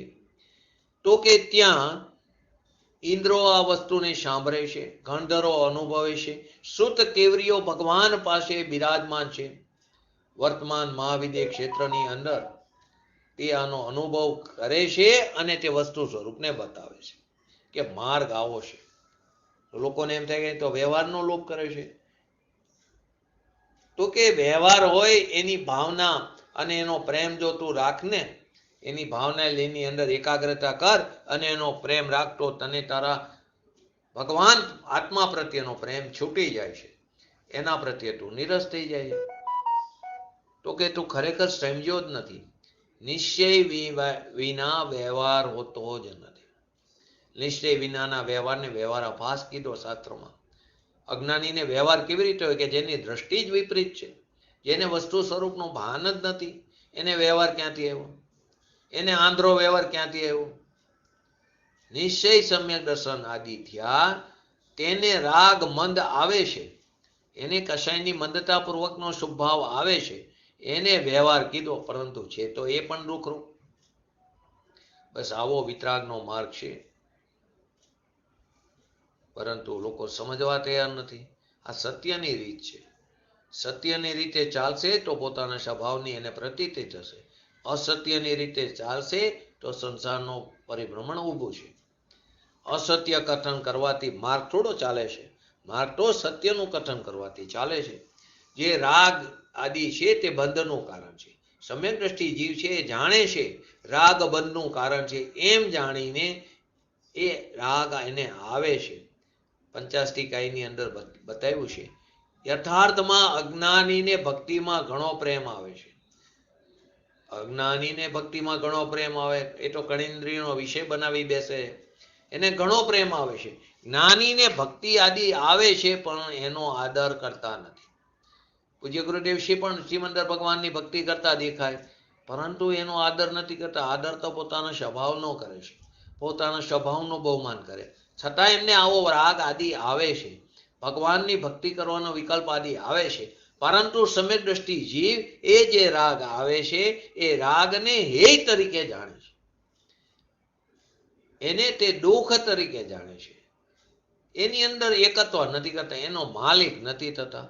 તો કે ત્યાં ઇન્દ્રો આ વસ્તુને સાંભળે છે, ગણધરો અનુભવે છે, સુત કેવરીઓ ભગવાન પાસે બિરાજમાન છે. વર્તમાન મહાવિદ્ય ક્ષેત્રની અંદર તે આનો અનુભવ કરે છે, અને તે વસ્તુ સ્વરૂપને બતાવે છે કે માર્ગ આવો છે. લોકોને એમ થાય કે તો વ્યવહારનો લોપ કરે છે. તો કે વ્યવહાર હોય એની ભાવના અને એનો પ્રેમ જો તું રાખને, એની ભાવના એની અંદર એકાગ્રતા કર અને એનો પ્રેમ રાખતો, તને તારા ભગવાન આત્મા પ્રત્યેનો પ્રેમ છૂટી જાય છે, એના પ્રત્યે તું નિરસ થઈ જાય. તો કે તું ખરેખર સમજ્યો જ નથી. નિશ્ચય વિના વ્યવહાર હોતો જ નથી. નિશ્ચય વિનાના વ્યવહારને વ્યવહાર આભાસ કીધો શાસ્ત્રમાં. અજ્ઞાનીને વ્યવહાર કેવી રીતે હોય? કે જેની દ્રષ્ટિ જ વિપરીત છે, જેને વસ્તુ સ્વરૂપનું ભાન જ નથી, એને વ્યવહાર ક્યાંથી આવ્યો? એને આંધ્રો વ્યવહાર ક્યાંથી આવ્યો? નિશ્ચય સમ્યક દર્શન આદિ થયા, તેને રાગ મંદ આવે છે, એને કશાયની મંદતા પૂર્વકનો સ્વભાવ આવે છે, એને વ્યવહાર કીધો. પરંતુ છે તો એ પણ દુઃખરૂપ. બસ આવો વિતરાગનો માર્ગ છે, પરંતુ લોકો સમજવા તૈયાર નથી. આ સત્યની રીત છે. સત્યની રીતે ચાલશે તો પોતાના સ્વભાવની એને પ્રતીતિ થશે. અસત્યની રીતે ચાલશે તો સંસારનો પરિભ્રમણ ઊભું છે. અસત્ય કથન કરવાથી માર્ગ થોડો ચાલે છે. માર્ગ તો સત્યનું કથન કરવાથી ચાલે છે. જે રાગ આદિ છે તે બંધનું કારણ છે. સમ્યક દ્રષ્ટિ જીવ છે એ જાણે છે રાગ બંધનું કારણ છે. એમ જાણીને એ રાગ એને આવે છે. પંચાષ્ટિકાયની અંદર બતાવ્યું છે, યથાર્થમાં અજ્ઞાનીને ભક્તિમાં ઘણો પ્રેમ આવે છે. અજ્ઞાનીને ભક્તિમાં ઘણો પ્રેમ આવે, એ તો કણેન્દ્રિયનો વિષય બનાવી બેસે, એને ઘણો પ્રેમ આવે છે. જ્ઞાનીને ભક્તિ આદિ આવે છે, પણ એનો આદર કરતા નથી. પૂજ્ય ગુરુદેવશ્રી પણ શ્રીમંદર ભગવાનની ભક્તિ કરતા દેખાય, પરંતુ એનો આદર નથી કરતા. આદર તો પોતાના સ્વભાવનો કરે છે, પોતાના સ્વભાવનું બહુમાન કરે, છતાં એમને આવો રાગ આદિ આવે છે. ભગવાનની ભક્તિ કરવાનો વિકલ્પ આદિ આવે છે, પરંતુ સમ્યક દ્રષ્ટિ જીવ એ જે રાગ આવે છે એ રાગને હેય તરીકે જાણે છે, એને તે દુઃખ તરીકે જાણે છે, એની અંદર એકત્વ નથી કરતા, એનો માલિક નથી થતા.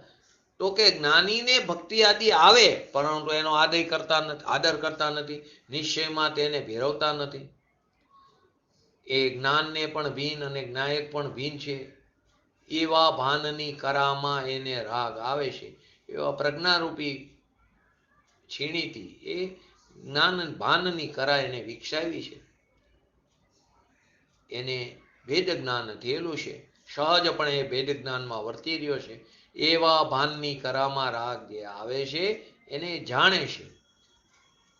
તો કે જ્ઞાનીને ભક્તિ આદિ આવે પરંતુ એનો આદર કરતા નથી, નિશ્ચયમાં તેને ભેરવતા નથી. એ જ્ઞાનને પણ ભીન અને જ્ઞાયક પણ ભીન છે. એવા ભાનની કરામાં એને રાગ આવે છે, એવા પ્રજ્ઞારૂપી છીણીથી એ જ્ઞાન ભાનની કરા એને વિકસાવી છે, એને ભેદ જ્ઞાન થયેલું છે, સહજપણે એ ભેદ જ્ઞાનમાં વર્તી રહ્યો છે. એવા ભાનની કરામાં રાગ જે આવે છે એને જાણે છે.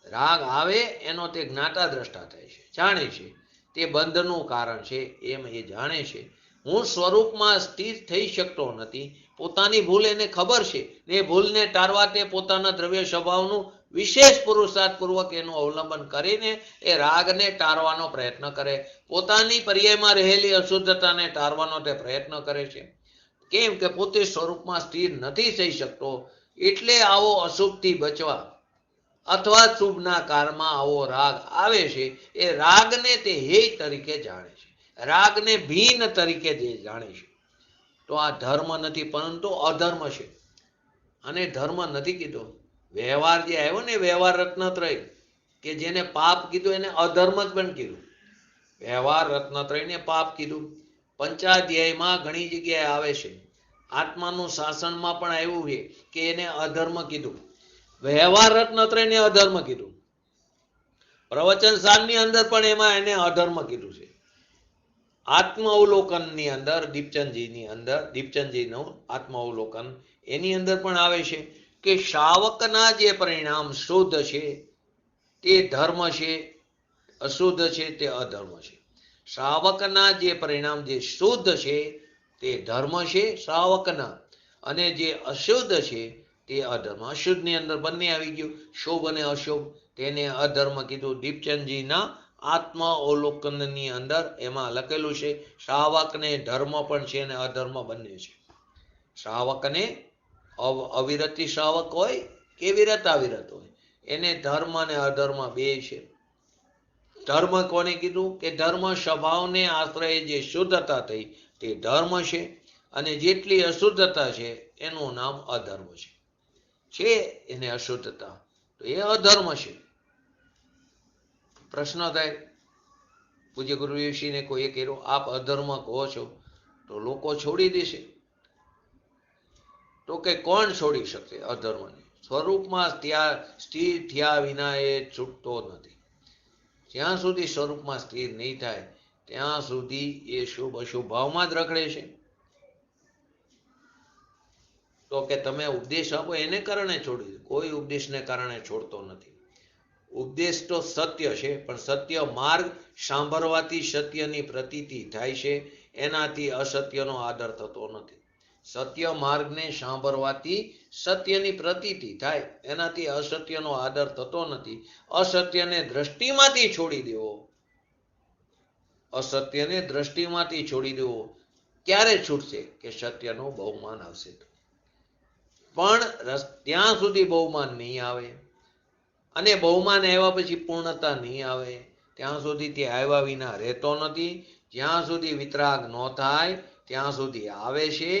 રાગ આવે એનો તે જ્ઞાતા દ્રષ્ટા થાય છે, જાણે છે, તે બંધનું કારણ છે એમ એ જાણે છે. હું સ્વરૂપમાં સ્થિર થઈ શકતો નથી, પોતાની ભૂલ એને ખબર છે, એ ભૂલને ટાળવા તે પોતાના દ્રવ્ય સ્વભાવનું વિશેષ પુરુષાર્થ પૂર્વક એનું અવલંબન કરીને એ રાગને ટાળવાનો પ્રયત્ન કરે, પોતાની પર્યાયમાં રહેલી અશુદ્ધતાને ટાળવાનો તે પ્રયત્ન કરે છે. કેમ કે પોતે સ્વરૂપમાં સ્થિર નથી થઈ શકતો, એટલે આવો અશુભથી બચવા અથવા શુભના કાળમાં આવો રાગ આવે છે. એ રાગને તે હેય તરીકે જાણે છે, રાગને ભીન તરીકે જે જાણે છે. તો આ ધર્મ નથી પરંતુ અધર્મ છે, અને ધર્મ નથી કીધો. વ્યવહાર જે આવ્યો ને, વ્યવહાર રત્નત્રય કે જેને પાપ કીધું એને અધર્મ જ પણ કીધું. વ્યવહાર રત્નત્રયને પાપ કીધું. પંચાધ્યાયમાં ઘણી જગ્યાએ આવે છે, આત્માનું શાસનમાં પણ આવ્યું છે કે એને અધર્મ કીધું. વ્યવહાર રત્નત્રયને અધર્મ કીધું. પ્રવચન સારની અંદર પણ એમાં એને અધર્મ કીધું છે. આત્મ અવલોકનની અંદર દીપચંદજીનું આત્મ અવલોકન એની અંદર પણ આવે છે કે શ્રાવકના જે પરિણામ શુદ્ધ છે તે ધર્મ છે, અશુદ્ધ છે તે અધર્મ છે. શ્રાવકના જે પરિણામ જે શુદ્ધ છે તે ધર્મ છે શ્રાવકના, અને જે અશુદ્ધ છે તે અધર્મ. અશુદ્ધની અંદર બંને આવી ગયું, શુભ અને અશુભ, તેને અધર્મ કીધું. દીપચંદજીના આત્મ અવલોકનની અંદર એમાં લખેલું છે શ્રાવકને ધર્મ પણ છે અને અધર્મ બંને છે. શ્રાવકને અવિરતી શ્રાવક હોય કે વિરત અવિરત હોય, એને ધર્મ અને અધર્મ બે છે. ધર્મ કોને કીધું કે ધર્મ સ્વભાવને આશ્રય જે શુદ્ધતા થઈ તે ધર્મ છે, અને જેટલી અશુદ્ધતા છે એનું નામ અધર્મ છે એને અશુદ્ધતા, તો એ અધર્મ છે. પ્રશ્ન થાય, પૂજ્ય ગુરુદેવશ્રીને કોઈએ કર્યો, આપ અધર્મ કહો છો તો લોકો છોડી દેશે? તો કે કોણ છોડી શકે અધર્મને? સ્વરૂપમાં સ્થિર થયા વિના એ છૂટતો નથી. જ્યાં સુધી સ્વરૂપમાં સ્થિર નહીં થાય ત્યાં સુધી એ શુભ અશુભ ભાવમાં જ રખડે છે. તો કે તમે ઉપદેશ આપો એને કારણે છોડી દે, કોઈ ઉપદેશને કારણે છોડતો નથી. ઉપદેશ તો સત્ય છે, પણ સત્ય માર્ગ સાંભળવાથી સત્યની પ્રતીતિ થાય છે, એનાથી અસત્યનો આદર થતો નથી. સત્ય માર્ગને સાંભળવાથી સત્યની પ્રતીતિ થાય, એનાથી અસત્યનો આદર થતો નથી. અસત્યને દ્રષ્ટિમાંથી છોડી દેવો, અસત્યને દ્રષ્ટિમાંથી છોડી દેવો ક્યારે છૂટશે? કે સત્યનું બહુમાન આવશે. પણ ત્યાં સુધી બહુમાન નહીં આવે, અને બહુમાન આવ્યા પછી પૂર્ણતા નહીં આવે, ત્યાં સુધી તે આવ્યા વિના રહેતો નથી. જ્યાં સુધી વિતરાગ ન થાય ત્યાં સુધી આવે છે,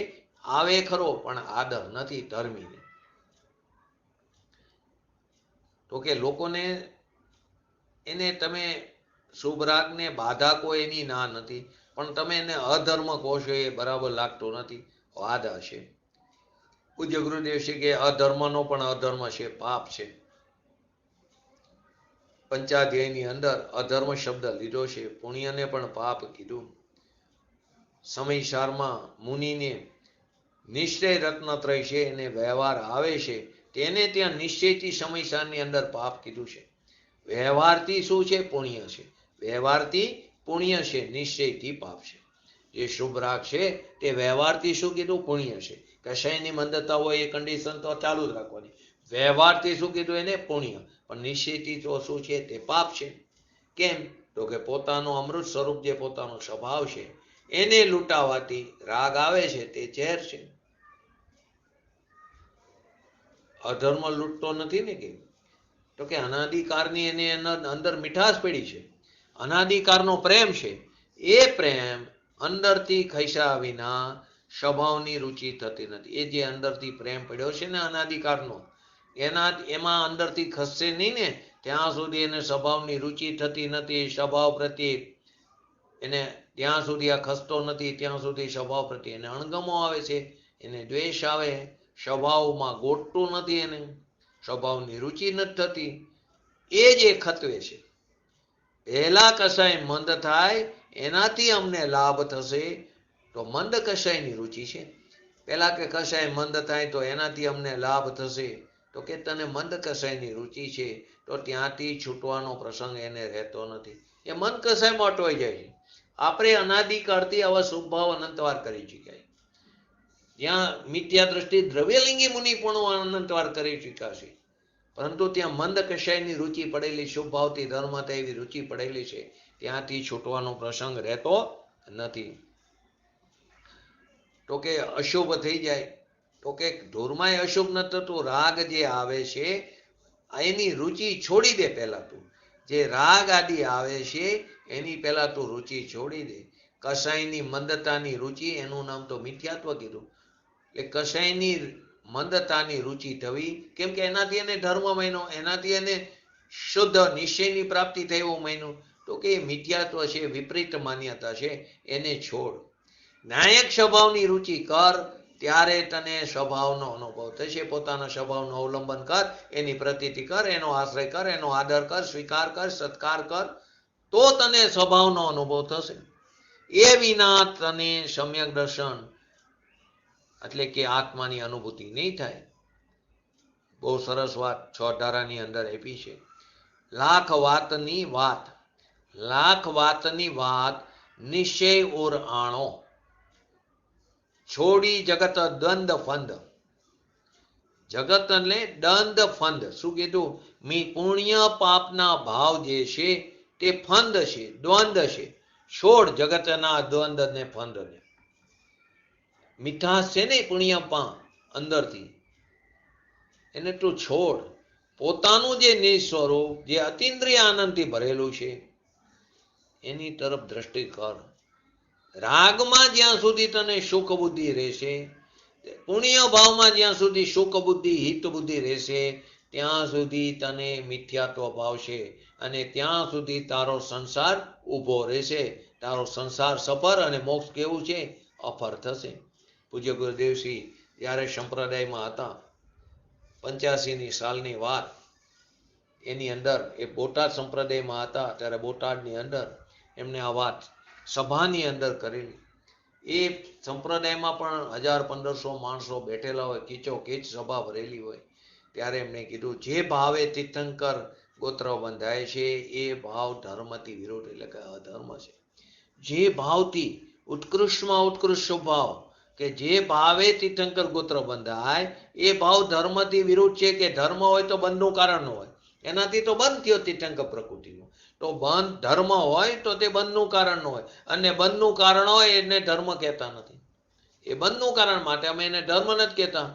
આવે ખરો પણ આદર નથી ધર્મીને. તો કે લોકોને એને તમે શુભ રાગને બાધા કહો એની ના નથી, પણ તમે એને અધર્મ કહો છો એ બરાબર લાગતો નથી, વાદ હશે. પૂજ્ય ગુરુદેવ શ્રી કે અધર્મનો પણ અધર્મ છે, પાપ છે. પંચાધ્યાયની અંદર અધર્મ શબ્દ લીધો છે, પુણ્યને પણ પાપ કીધું. સમયસારમાં મુનિને નિશ્ચય રત્નત્રય છે એને વ્યવહાર આવે છે, તેને ત્યાં નિશ્ચયથી સમયસારની અંદર પાપ કીધું છે. વ્યવહારથી શું છે? પુણ્ય છે. વ્યવહારથી પુણ્ય છે, નિશ્ચયથી પાપ છે. જે શુભ રાગ છે તે વ્યવહારથી શું કીધું? પુણ્ય છે. કશાયની મંદતા હોય એ કન્ડિશન તો ચાલુ જ રાખવાની. વ્યવહારથી શું કીધું? એને પુણ્ય. પણ નિશ્ચયથી તો શું છે? તે પાપ છે. કેમ? તો કે પોતાનું અમૃત સ્વરૂપ જે પોતાનો સ્વભાવ છે એને લૂંટાવાથી રાગ આવે છે તે ઝેર છે. અધર્મ લૂંટતો નથી ને કે, તો કે અનાદિકાળની એની અંદર મીઠાશ પડી છે, અનાદિકાળનો પ્રેમ છે. એ પ્રેમ અંદરથી ખસ્યા વિના સ્વભાવની રુચિ થતી નથી. એ જે અંદરથી પ્રેમ પડ્યો છે ને અનાદિકાળનો, એમાં અંદરથી ખસશે નહીં ને ત્યાં સુધી એને સ્વભાવની રુચિ થતી નથી. સ્વભાવ પ્રત્યે એને ત્યાં સુધી આ ખસતો નથી, ત્યાં સુધી સ્વભાવ પ્રત્યે એને અણગમો આવે છે, એને દ્વેષ આવે, સ્વભાવમાં ગોઠતું નથી, એને સ્વભાવની રુચિ નથી થતી. એ જે ખતવે છે. પહેલા કસાય મંદ થાય એનાથી અમને લાભ થશે, તો મંદ કસાયની રુચિ છે. પહેલા કે કસાય મંદ થાય તો એનાથી અમને લાભ થશે, તો કે તને મંદ કસાયની રુચિ છે, તો ત્યાંથી છૂટવાનો પ્રસંગ એને રહેતો નથી. એ મન કસાયમાં અટવાઈ જાય છે. આપણે અનાદિકાળથી આવા શુભભાવ અનંતવાર કરી ચૂક્યા છે. ત્યાં મિથ્યા દ્રષ્ટિ દ્રવ્યલિંગી મુનિ પણ અનંતવાર કરી ચૂક્યા છે, પરંતુ ત્યાં મંદ કષાયની રુચિ પડેલી, શુભ ભાવથી ધર્મ થાય એવી રુચિ પડેલી છે, ત્યાંથી છૂટવાનો પ્રસંગ રહેતો નથી. તો કે અશુભ થઈ જાય, તો કે ધૂળમાં અશુભ ન થતું. રાગ જે આવે છે એની રુચિ છોડી દે. પહેલા તું જે રાગ આદિ આવે છે એની પહેલા તું રુચિ છોડી દે. કસાયની મંદતાની રુચિ, એનું નામ તો મિથ્યાત્વ કીધું. એટલે કસાયની મંદતાની રુચિ થવી, કેમ કે એનાથી એને ધર્મ માન્યો, એનાથી એને શુદ્ધ નિશ્ચયની પ્રાપ્તિ થઈ એવું માન્યું, તો કે મિથ્યાત્વ છે, વિપરીત માન્યતા છે, એને છોડ. ન્યાયક સ્વભાવની રુચિ કર, ત્યારે તને સ્વભાવનો અનુભવ થશે. પોતાના સ્વભાવનું અવલંબન કર, એની પ્રતીતિ કર, એનો આશ્રય કર, એનો આદર કર, સ્વીકાર કર, સત્કાર કર, તો તને સ્વભાવનો અનુભવ થશે. એ વિના તને સમ્યક દર્શન એટલે કે આત્માની અનુભૂતિ નહીં થાય. બહુ સરસ વાત 6 ધારાની અંદર આપી છે. લાખ વાતની વાત, લાખ વાતની વાત, નિશ્ચય ઓર આણો, છોડી જગત દ્વંદ ફંદ. જગત એટલે દંડ ફંદ. શું કીધું? પુણ્ય પાપના ભાવ જે છે તે ફંદ છે, દ્વંદ છે. છોડ જગતના દ્વંદ ને ફંદ ને. મીઠાશ છે ને પુણ્ય પાપ અંદરથી, એને તું છોડ. પોતાનું જે નિસ્વરૂપ, જે અતિન્દ્રિય આનંદથી ભરેલું છે એની તરફ દ્રષ્ટિ કર. રાગમાં જ્યાં સુધી તને સુખ બુદ્ધિ રહેશે, પુણ્ય ભાવમાં જ્યાં સુધી સુખ બુદ્ધિ, હિત બુદ્ધિ રહેશે, ત્યાં સુધી તને મિથ્યાત્વ ભાવશે, અને ત્યાં સુધી તારો સંસાર ઊભો રહેશે. તારો સંસાર સફર અને મોક્ષ કેવું છે? અફર થશે. પૂજ્ય ગુરુદેવશ્રી જ્યારે સંપ્રદાયમાં હતા, 85ની સાલની વાત, એની અંદર એ બોટાદ સંપ્રદાયમાં હતા, ત્યારે બોટાદની અંદર એમને આ વાત સભાની અંદર કરેલી. એ સંપ્રદાયમાં પણ 1000-1500 માણસો બેઠેલા હોય, કીચો કીચ સભા ભરેલી હોય. ત્યારે એમને કીધું, જે ભાવે તીર્થંકર ગોત્ર બંધાય છે એ ભાવ ધર્મથી વિરોધ, એટલે કે અધર્મ છે. જે ભાવથી ઉત્કૃષ્ટમાં ઉત્કૃષ્ટ ભાવ, કે જે ભાવે તીર્થંકર ગોત્ર બંધાય એ ભાવ ધર્મથી વિરુદ્ધ છે. કે ધર્મ હોય તો બંધનું કારણ ન હોય, એનાથી તો બંધ થયો તીર્થંકર પ્રકૃતિનો. તો બંધ ધર્મ હોય તો તે બંધનું કારણ ન હોય, અને બંધનું કારણ હોય એને ધર્મ કહેતા નથી. એ બંધનું કારણ માટે અમે એને ધર્મ નથી કહેતા.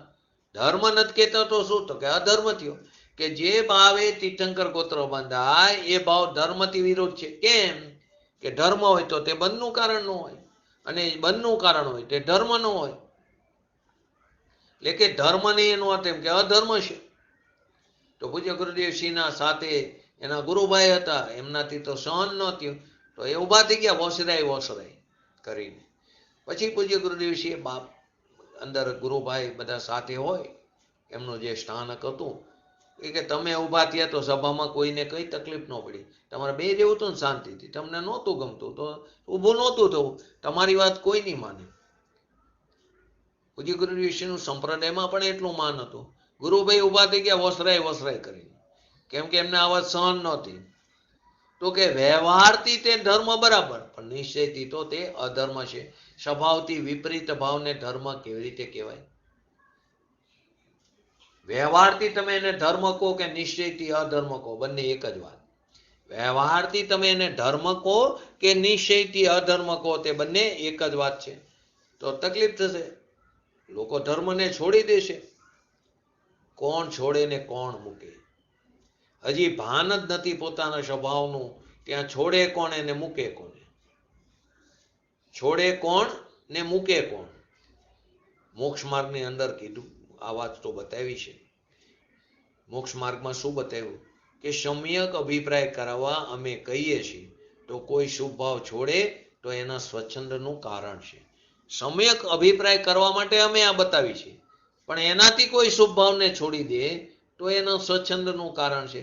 ધર્મ નથી કહેતા તો શું? તો કે અધર્મ થયો. કે જે ભાવે તીર્થંકર ગોત્ર બંધાય એ ભાવ ધર્મથી વિરુદ્ધ છે. કેમ? કે ધર્મ હોય તો તે બંધનું કારણ ન હોય, અને બંધનું કારણ હોય તે ધર્મ ન હોય. એટલે કે ધર્મ નહીં એનો અર્થ એમ કે અધર્મ છે. તો પૂજ્ય ગુરુદેવશ્રીના સાથે એના ગુરુભાઈ હતા, એમનાથી તો સહન ન થયું, તો એ ઊભા થઈ ગયા વોસરાય કરીને. પછી પૂજ્ય ગુરુદેવશ્રીએ બાપ અંદર ગુરુભાઈ બધા સાથે હોય, એમનું જે સ્થાનક હતું, એ કે તમે ઊભા થયા તો સભામાં કોઈને કઈ તકલીફ ન પડી. તમારે બે રહેવું હતું ને શાંતિથી, તમને નહોતું ગમતું તો ઊભું નહોતું થવું, તમારી વાત કોઈ નહીં માને. પૂજ્ય ગુરુદેવશ્રીનું સંપ્રદાયમાં પણ એટલું માન હતું. ગુરુભાઈ ઊભા થઈ ગયા વસરાય કરીને, કેમ કે એમને આ વાત સહન નહોતી. તો કે વ્યવહારથી તે ધર્મ બરાબર, પણ નિશ્ચયથી તો તે અધર્મ છે. સ્વભાવથી વિપરીત ભાવને ધર્મ કેવી રીતે કહેવાય? વ્યવહારથી તમે એને ધર્મ કહો કે નિશ્ચયથી અધર્મ કહો, બંને એક જ વાત. વ્યવહારથી તમે એને ધર્મ કહો કે નિશ્ચયથી અધર્મ કહો તે બંને એક જ વાત છે. તો તકલીફ થશે, લોકો ધર્મને છોડી દેશે. કોણ છોડે ને કોણ મૂકે? હજી ભાન જ નથી પોતાના સ્વભાવનું, ત્યાં છોડે કોણ એને મૂકે કોણ? છોડે કોણ ને મૂકે કોણ? મોક્ષ માર્ગની અંદર કીધું, આ વાત તો બતાવી છે. મોક્ષ માર્ગમાં શું બતાવ્યું? કે સમ્યક અભિપ્રાય કરવા અમે કહીએ છીએ તો કોઈ શુભ ભાવ છોડે તો એના સ્વચ્છંદનું કારણ છે. સમ્યક અભિપ્રાય કરવા માટે અમે આ બતાવી છે, પણ એનાથી કોઈ શુભ ભાવને છોડી દે તો એના સ્વચ્છંદનું કારણ છે,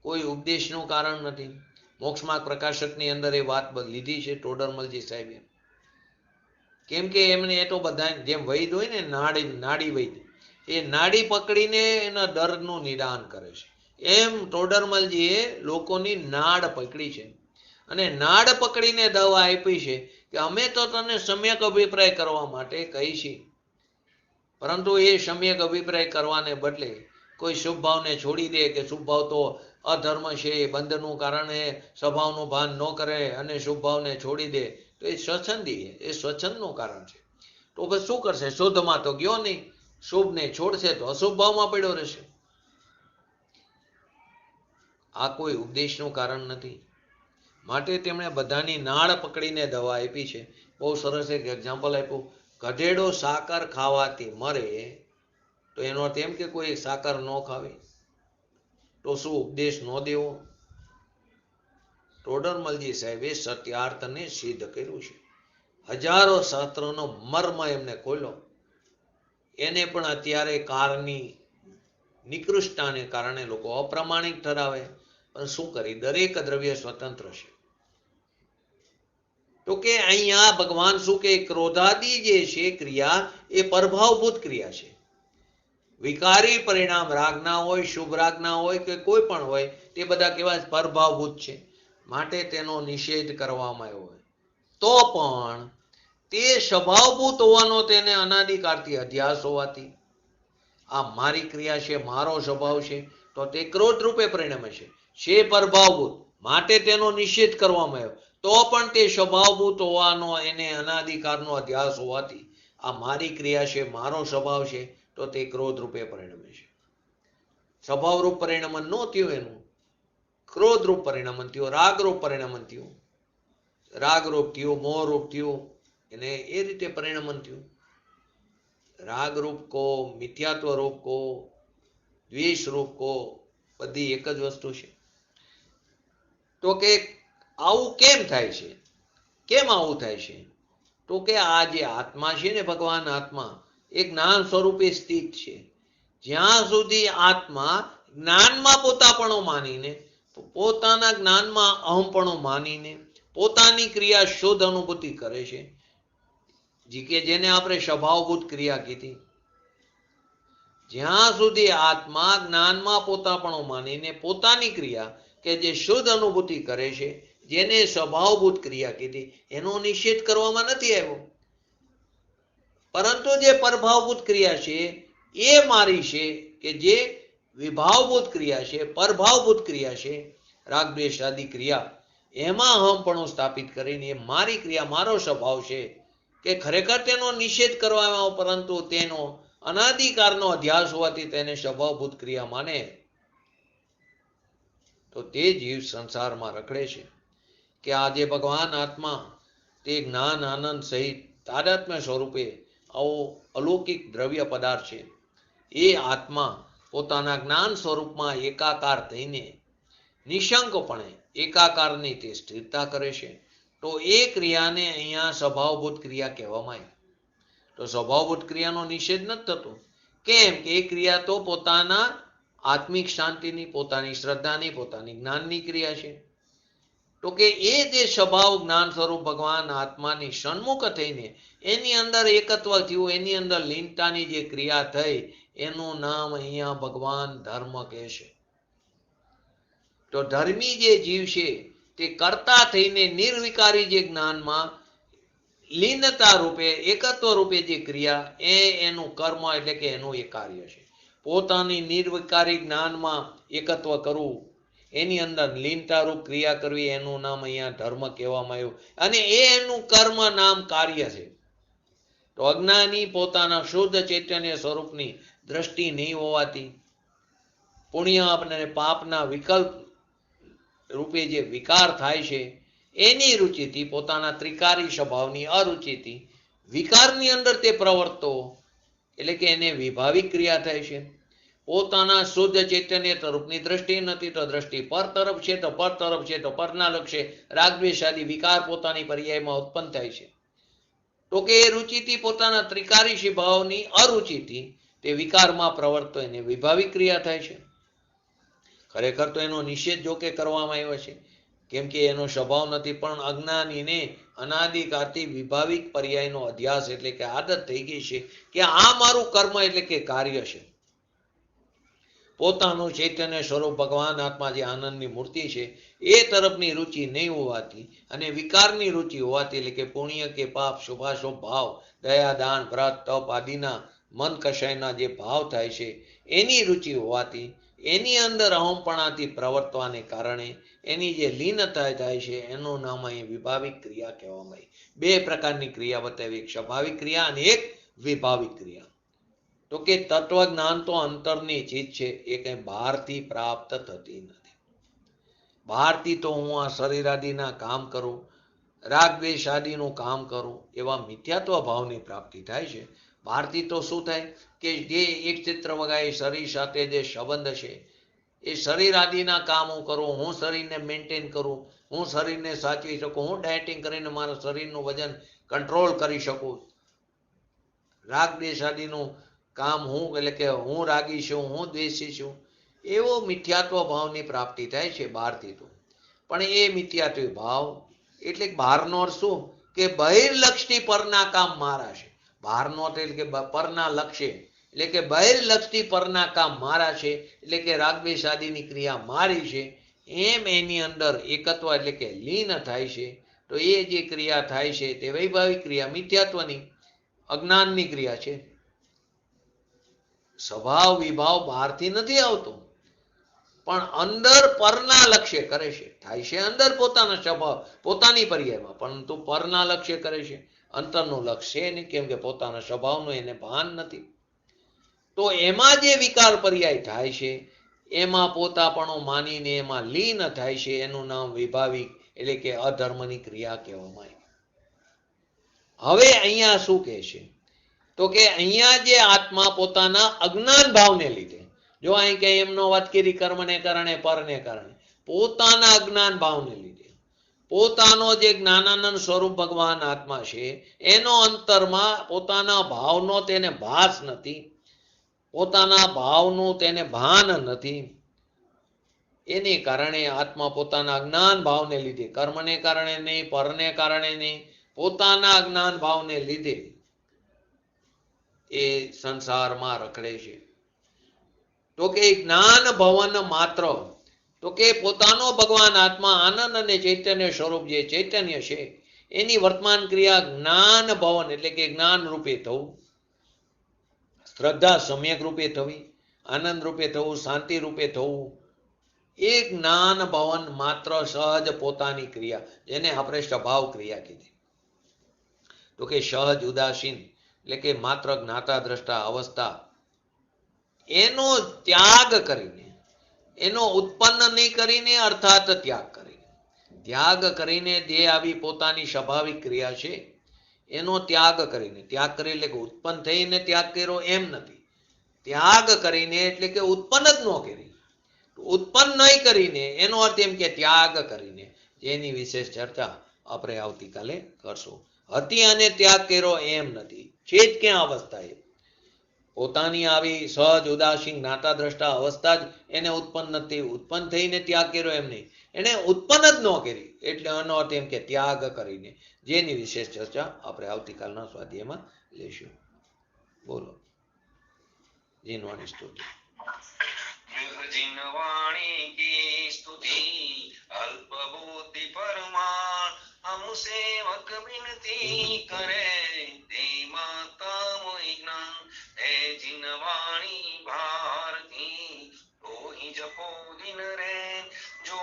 કોઈ ઉપદેશનું કારણ નથી. મોક્ષમાર્ગ પ્રકાશકની અંદર એ વાત લીધી છે ટોડરમલજી સાહેબે. કેમ કે એમને એ તો બધા જેમ વૈદ હોય ને, નાડી વૈદ, એ નાડી પકડીને એના દર્દનું નિદાન કરે છે. એમ ટોડરમલજીએ લોકોની નાડ પકડી છે અને નાડ પકડીને દવા આપી છે કે અમે તો તને સમ્યક અભિપ્રાય કરવા માટે કહી છીએ, પરંતુ એ સમ્યક અભિપ્રાય કરવાને બદલે કોઈ શુભ ભાવને છોડી દે કે શુભ ભાવ તો અધર્મ છે, બંધનું કારણે સ્વભાવનું ભાન ન કરે અને શુભ ભાવને છોડી દે તો એ સ્વચ્છંદી, એ સ્વચ્છંદનું કારણ છે. તો પછી શું કરશે? શુદ્ધમાં તો ગયો નહીં, શુભને છોડશે તો અશુભ ભાવમાં પડ્યો રહેશે. આ કોઈ ઉપદેશનું કારણ નથી. માટે તેમણે બધાની નાળ પકડીને દવા આપી છે. બહુ સરસ એક એક્ઝામ્પલ આપ્યું, ગધેડો સાકર ખાવાથી મરે તો એનો અર્થ એમ કે કોઈ સાકર ન ખાવી, તો શું ઉપદેશ ન દેવો? ટોડરમલજી સાહેબે સત્યાર્થને સિદ્ધ કર્યું છે. હજારો શાસ્ત્રોનો મર્મ એમને ખોલ્યો. એને પણ અત્યારે કારની નિકૃષ્ટતાને કારણે લોકો અપ્રામાણિક ઠરાવે, પણ શું કરી? દરેક દ્રવ્ય સ્વતંત્ર છે. તો કે અહીંયા ભગવાન શું કે ક્રોધાદી જે છે ક્રિયા એ પ્રભાવભૂત ક્રિયા છે. વિકારી પરિણામ રાગના હોય, શુભ રાગના હોય કે કોઈ પણ હોય, તે બધા કેવા પ્રભાવભૂત છે. માટે તેનો નિષેધ કરવામાં આવ્યો હોય તો પણ તે સ્વભાવભૂત હોવાનો તેને અનાદિકાળથી અધ્યાસ હોવાથી આ મારી ક્રિયા છે, મારો સ્વભાવ છે, તો તે ક્રોધ રૂપે પરિણમે છે પ્રભાવભૂત, માટે તેનો નિષેધ કરવામાં આવ્યો. તો પણ તે સ્વભાવભૂત હોવાનો એને અનાદિકાળનો અધ્યાસ હોવાથી આ મારી ક્રિયા છે, મારો સ્વભાવ છે, તો તે ક્રોધ રૂપે પરિણમે છે. સ્વભાવરૂપ પરિણમન ન થયું, એનું ક્રોધરૂપ પરિણમન થયું, રાગરૂપ પરિણમન થયું, રાગરૂપ થયું, મોહરૂપ થયું, એને એ રીતે પરિણમન થયું. રાગરૂપ કો, મિથ્યાત્વ રૂપ કો, દ્વેષ રૂપ કો, બધી એક જ વસ્તુ છે. તો કે આવું કેમ થાય છે? કેમ આવું થાય છે? તો કે આ જે આત્મા છે ને, ભગવાન આત્મા એ જ્ઞાન સ્વરૂપે સ્થિત છે. જ્યાં સુધી આત્મા જ્ઞાનમાં પોતાપણો માનીને, પોતાના જ્ઞાનમાં અહમપણો માનીને પોતાની ક્રિયા શુદ્ધ અનુભૂતિ કરે છે, કે જેને આપણે સ્વભાવભૂત ક્રિયા કીધી, જ્યાં સુધી આત્મા જ્ઞાનમાં પોતાપણો માનીને પોતાની ક્રિયા કે જે શુદ્ધ અનુભૂતિ કરે છે, જેને સ્વભાવભૂત ક્રિયા કીધી, એનો નિષેધ કરવામાં નથી આવ્યો. પરંતુ જે પરભાવભૂત ક્રિયા છે એ મારી છે, કે જે વિભાવભૂત ક્રિયા છે, પરભાવભૂત ક્રિયા છે, રાગ દ્વેષ આદિ ક્રિયા, એમાં અહમપણું સ્થાપિત કરીને એ મારી ક્રિયા, મારો સ્વભાવ છે, કે ખરેખર તેનો નિષેધ કરવામાં આવ્યો, પરંતુ તેનો અનાદિકાળનો અધ્યાસ હોવાથી તેને સ્વભાવભૂત ક્રિયા માને, તો તે જીવ સંસારમાં રખડે છે. કે આજે ભગવાન આત્મા તે જ્ઞાન આનંદ સહિત તાદાત્મ્ય સ્વરૂપે આવો અલૌકિક દ્રવ્ય પદાર્થ છે. એ આત્મા પોતાના જ્ઞાન સ્વરૂપમાં એકાકાર થઈને નિશંકપણે એકાકારની તે સ્થિરતા કરે છે. તો એ ક્રિયાને અહીંયા સ્વભાવભૂત ક્રિયા કહેવામાં આવી. તો સ્વભાવભૂત ક્રિયાનો નિષેધ નથી થતો. કેમ કે એ ક્રિયા તો પોતાના આત્મિક શાંતિની, પોતાની શ્રદ્ધાની, પોતાની જ્ઞાનની ક્રિયા છે. તો કે એ જે સ્વભાવ જ્ઞાન સ્વરૂપ ભગવાન આત્માની સન્મુખ થઈને એની અંદર એકત્વ થયું, એની અંદર લીનતાની જે ક્રિયા થઈ, એનું નામ અહીંયા ભગવાન ધર્મ કહે છે. તો ધર્મી જે જીવ છે તે કર્તા થઈને નિર્વિકારી જે જ્ઞાનમાં લીનતા રૂપે, એકત્વ રૂપે જે ક્રિયા, એ એનું કર્મ એટલે કે એનું એ કાર્ય છે. પોતાની નિર્વિકારી જ્ઞાનમાં એકત્વ કરવું, એની અંદર લીનતારૂપ ક્રિયા કરવી, એનું નામ અહીંયા ધર્મ કહેવામાં આવ્યું, અને એનું કર્મ નામ કાર્ય છે. તો અજ્ઞાની પોતાના શુદ્ધ ચૈતન્ય સ્વરૂપની દ્રષ્ટિ નહીં હોવાથી પુણ્ય અને પાપના વિકલ્પ રૂપે જે વિકાર થાય છે એની રુચિથી, પોતાના ત્રિકારી સ્વભાવની અરુચિથી વિકારની અંદર તે પ્રવર્તો, એટલે કે એને વિભાવિક ક્રિયા થાય છે. પોતાના શુદ્ધ ચૈતન્ય તરફની દ્રષ્ટિ નથી તો દ્રષ્ટિ પર તરફ છે, તો પર તરફ છે તો પરના લક્ષે રાગદ્વેષાદી વિકાર પોતાની પર્યાયમાં ઉત્પન્ન થાય છે. તો કે એ રુચિથી, પોતાના ત્રિકારી સ્વભાવની અરુચિથી તે વિકારમાં પ્રવર્તો, એને વિભાવિક ક્રિયા થાય છે. ખરેખર તો એનો નિષેધ જો કે કરવામાં આવ્યો છે, કેમ કે એનો સ્વભાવ નથી, પણ અજ્ઞાનીને અનાદિકાળથી વિભાવિક પર્યાયનો અધ્યાસ એટલે કે આદત થઈ ગઈ છે કે આ મારું કર્મ એટલે કે કાર્ય છે. પોતાનું ચૈતન્ય સ્વરૂપ ભગવાન આત્મા જે આનંદની મૂર્તિ છે એ તરફની રુચિ નહીં હોવાથી અને વિકારની રુચિ હોવાથી, એટલે કે પુણ્ય કે પાપ, શુભાશુભ ભાવ, દયા, દાન, વ્રત, તપ આદિના મન કષાયના જે ભાવ થાય છે એની રુચિ હોવાથી, એની અંદર અહમપણાથી પ્રવર્તવાને કારણે એની જે લીનતા થાય છે એનું નામ અહીં વિભાવિક ક્રિયા કહેવામાં આવી. બે પ્રકારની ક્રિયા બતાવી, એક સ્વાભાવિક ક્રિયા અને એક વિભાવિક ક્રિયા. તો કે તત્વજ્ઞાન તો અંતરની ચીજ છે, એ કંઈ બહારથી પ્રાપ્ત થતી નથી. બહારથી તો હું આ શરીર આદિના કામ કરું, રાગ દ્વેષ આદિનું કામ કરું, એવા મિથ્યાત્વ ભાવની પ્રાપ્તિ થાય છે. બહારથી તો શું થાય કે જે એક ચિત્ર વગાય શરીર સાથે જે સંબંધ છે, એ શરીર આદિના કામ હું કરું, હું શરીરને મેન્ટેન કરું, હું શરીરને સાચવી શકું, હું ડાયટિંગ કરીને મારા શરીરનું વજન કંટ્રોલ કરી શકું. રાગ દ્વેષ આદિનું કામ હું, એટલે કે હું રાગી છું, હું દ્વેષી છું, એવો મિથ્યાત્વ ભાવની પ્રાપ્તિ થાય છે બહારથી તો. પણ એ મિથ્યાત્વ ભાવ એટલે બહારનો અર્થ શું કે બહિર્લક્ષથી પરના કામ મારા છે. બહારનો એટલે કે પરના લક્ષ્ય, એટલે કે બહિર્લક્ષથી પરના કામ મારા છે, એટલે કે રાગદ્વેષ આદિની ક્રિયા મારી છે, એમ એની અંદર એકત્વ એટલે કે લીન થાય છે. તો એ જે ક્રિયા થાય છે તે વૈભાવિક ક્રિયા, મિથ્યાત્વની, અજ્ઞાનની ક્રિયા છે. સ્વભાવ વિભાવ બહારથી નથી આવતો, પણ અંદર પરના લક્ષ્ય કરે છે. થાય છે અંદર પોતાના સ્વભાવ પોતાની પર્યાયમાં, પરંતુ પરના લક્ષ્ય કરે છે, અંતરનું લક્ષ્ય નહીં, કેમ કે પોતાના સ્વભાવનું એને ભાન નથી. તો એમાં જે વિકાર પર્યાય થાય છે એમાં પોતાપણું માનીને એમાં લીન થાય છે, એનું નામ વિભાવિક એટલે કે અધર્મની ક્રિયા કહેવામાં આવે. હવે અહીંયા શું કહે છે તો કે અહીંયા જે આત્મા પોતાના અજ્ઞાન ભાવને લીધે, જો અહીં કે એમનો વાત કરી કર્મને કારણે, પરને કારણે, પોતાના અજ્ઞાન ભાવને લીધે, પોતાનો જે જ્ઞાનાનંદ સ્વરૂપ ભગવાન આત્મા છે એનો અંતરમાં પોતાના ભાવનો તેને ભાસ નથી, પોતાના ભાવનું તેને ભાન નથી. એને કારણે આત્મા પોતાના અજ્ઞાન ભાવને લીધે, કર્મને કારણે નહીં, પરને કારણે નહીં, પોતાના અજ્ઞાન ભાવને લીધે એ સંસારમાં રખડે છે. તો કે જ્ઞાન ભવન માત્ર, તો કે પોતાનો ભગવાન આત્મા આનંદ અને ચૈતન્ય સ્વરૂપ જે ચૈતન્ય છે એની વર્તમાન ક્રિયા જ્ઞાન ભવન એટલે કે જ્ઞાન રૂપે થવું, શ્રદ્ધા સમ્યક રૂપે થવી, આનંદ રૂપે થવું, શાંતિ રૂપે થવું, એ જ્ઞાન ભવન માત્ર સહજ પોતાની ક્રિયા, જેને આપણે સ્વભાવ ક્રિયા કીધી. તો કે સહજ ઉદાસીન એટલે કે માત્ર જ્ઞાતા દ્રષ્ટા અવસ્થા, એનો ત્યાગ કરીને, એનો ઉત્પન્ન નહીં કરીને, અર્થાત ત્યાગ કરીને, ત્યાગ કરીને જે આવી પોતાની સ્વાભાવિક ક્રિયા છે એનો ત્યાગ કરીને, ત્યાગ કરી એટલે કે ઉત્પન્ન થઈને ત્યાગ કર્યો એમ નથી, ત્યાગ કરીને એટલે કે ઉત્પન્ન જ ન કરી, ઉત્પન્ન નહીં કરીને એનો અર્થ એમ કે ત્યાગ કરીને, જેની વિશેષ ચર્ચા આપણે આવતીકાલે કરશું. હતી અને ત્યાગ કર્યો એમ નથી, છે જ ક્યાં અવસ્થા એ પોતાની આવી સહજ ઉદાસીન જ્ઞાતા દ્રષ્ટા અવસ્થા જ એને ઉત્પન્ન નથી, ઉત્પન્ન થઈને ત્યાગ કર્યો એમ નહીં, એને ઉત્પન્ન જ ન કરી, એટલે એનો અર્થ એમ કે ત્યાગ કરીને, જેની વિશેષ ચર્ચા આપણે આવતીકાલના સ્વાધ્યાયમાં લેશું. બોલો જીનવાણી સ્તુતિ. जिनवाणी की स्तुति अल्प बुद्धि परमाण हम सेवक विनती करे ते माता मोहि ज्ञान हे जिनवाणी भारती तो ही जपो दिन रे जो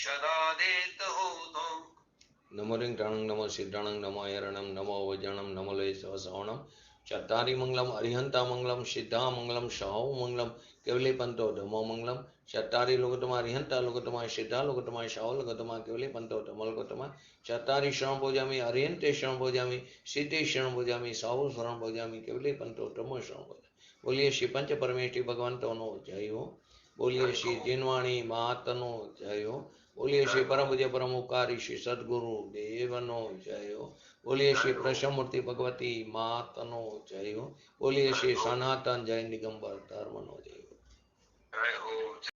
सदा देत हो तो नमो रिंगटाणं नमो सिद्धाणं नमो ऐरणं नमो वज्रणं नमो लय सवसावणं चत्तारि मंगलम अरिहंता मंगलम सिद्धा मंगलम सहाव मंगलम केवले पंतो धमो मंगलम चत्तारि लोकतमा अरिहंता लोकतमा सिद्धा लोकतमा सहाव लोकतमा केवले पंतो धमो लोकतमा चत्तारि शरण भोजामि अरिहंते शरण भोजामि सिद्धे शरण भोजामि सहाव शरण भोजामि केवले पंतो धमो शरण भोजामि बोलिए श्री पंच परमेष्ठी भगवंतोनो जय हो बोलिए श्री जिनवाणी मातनो जय हो बोलिए श्री परम पूज्य परम उपकारी श्री सदगुरु देवनो जय हो बोलिए श्री प्रसमूर्ति भगवती मातनो जय हो बोलिए श्री सनातन जय निगंबर धर्मनो जय हो जय हो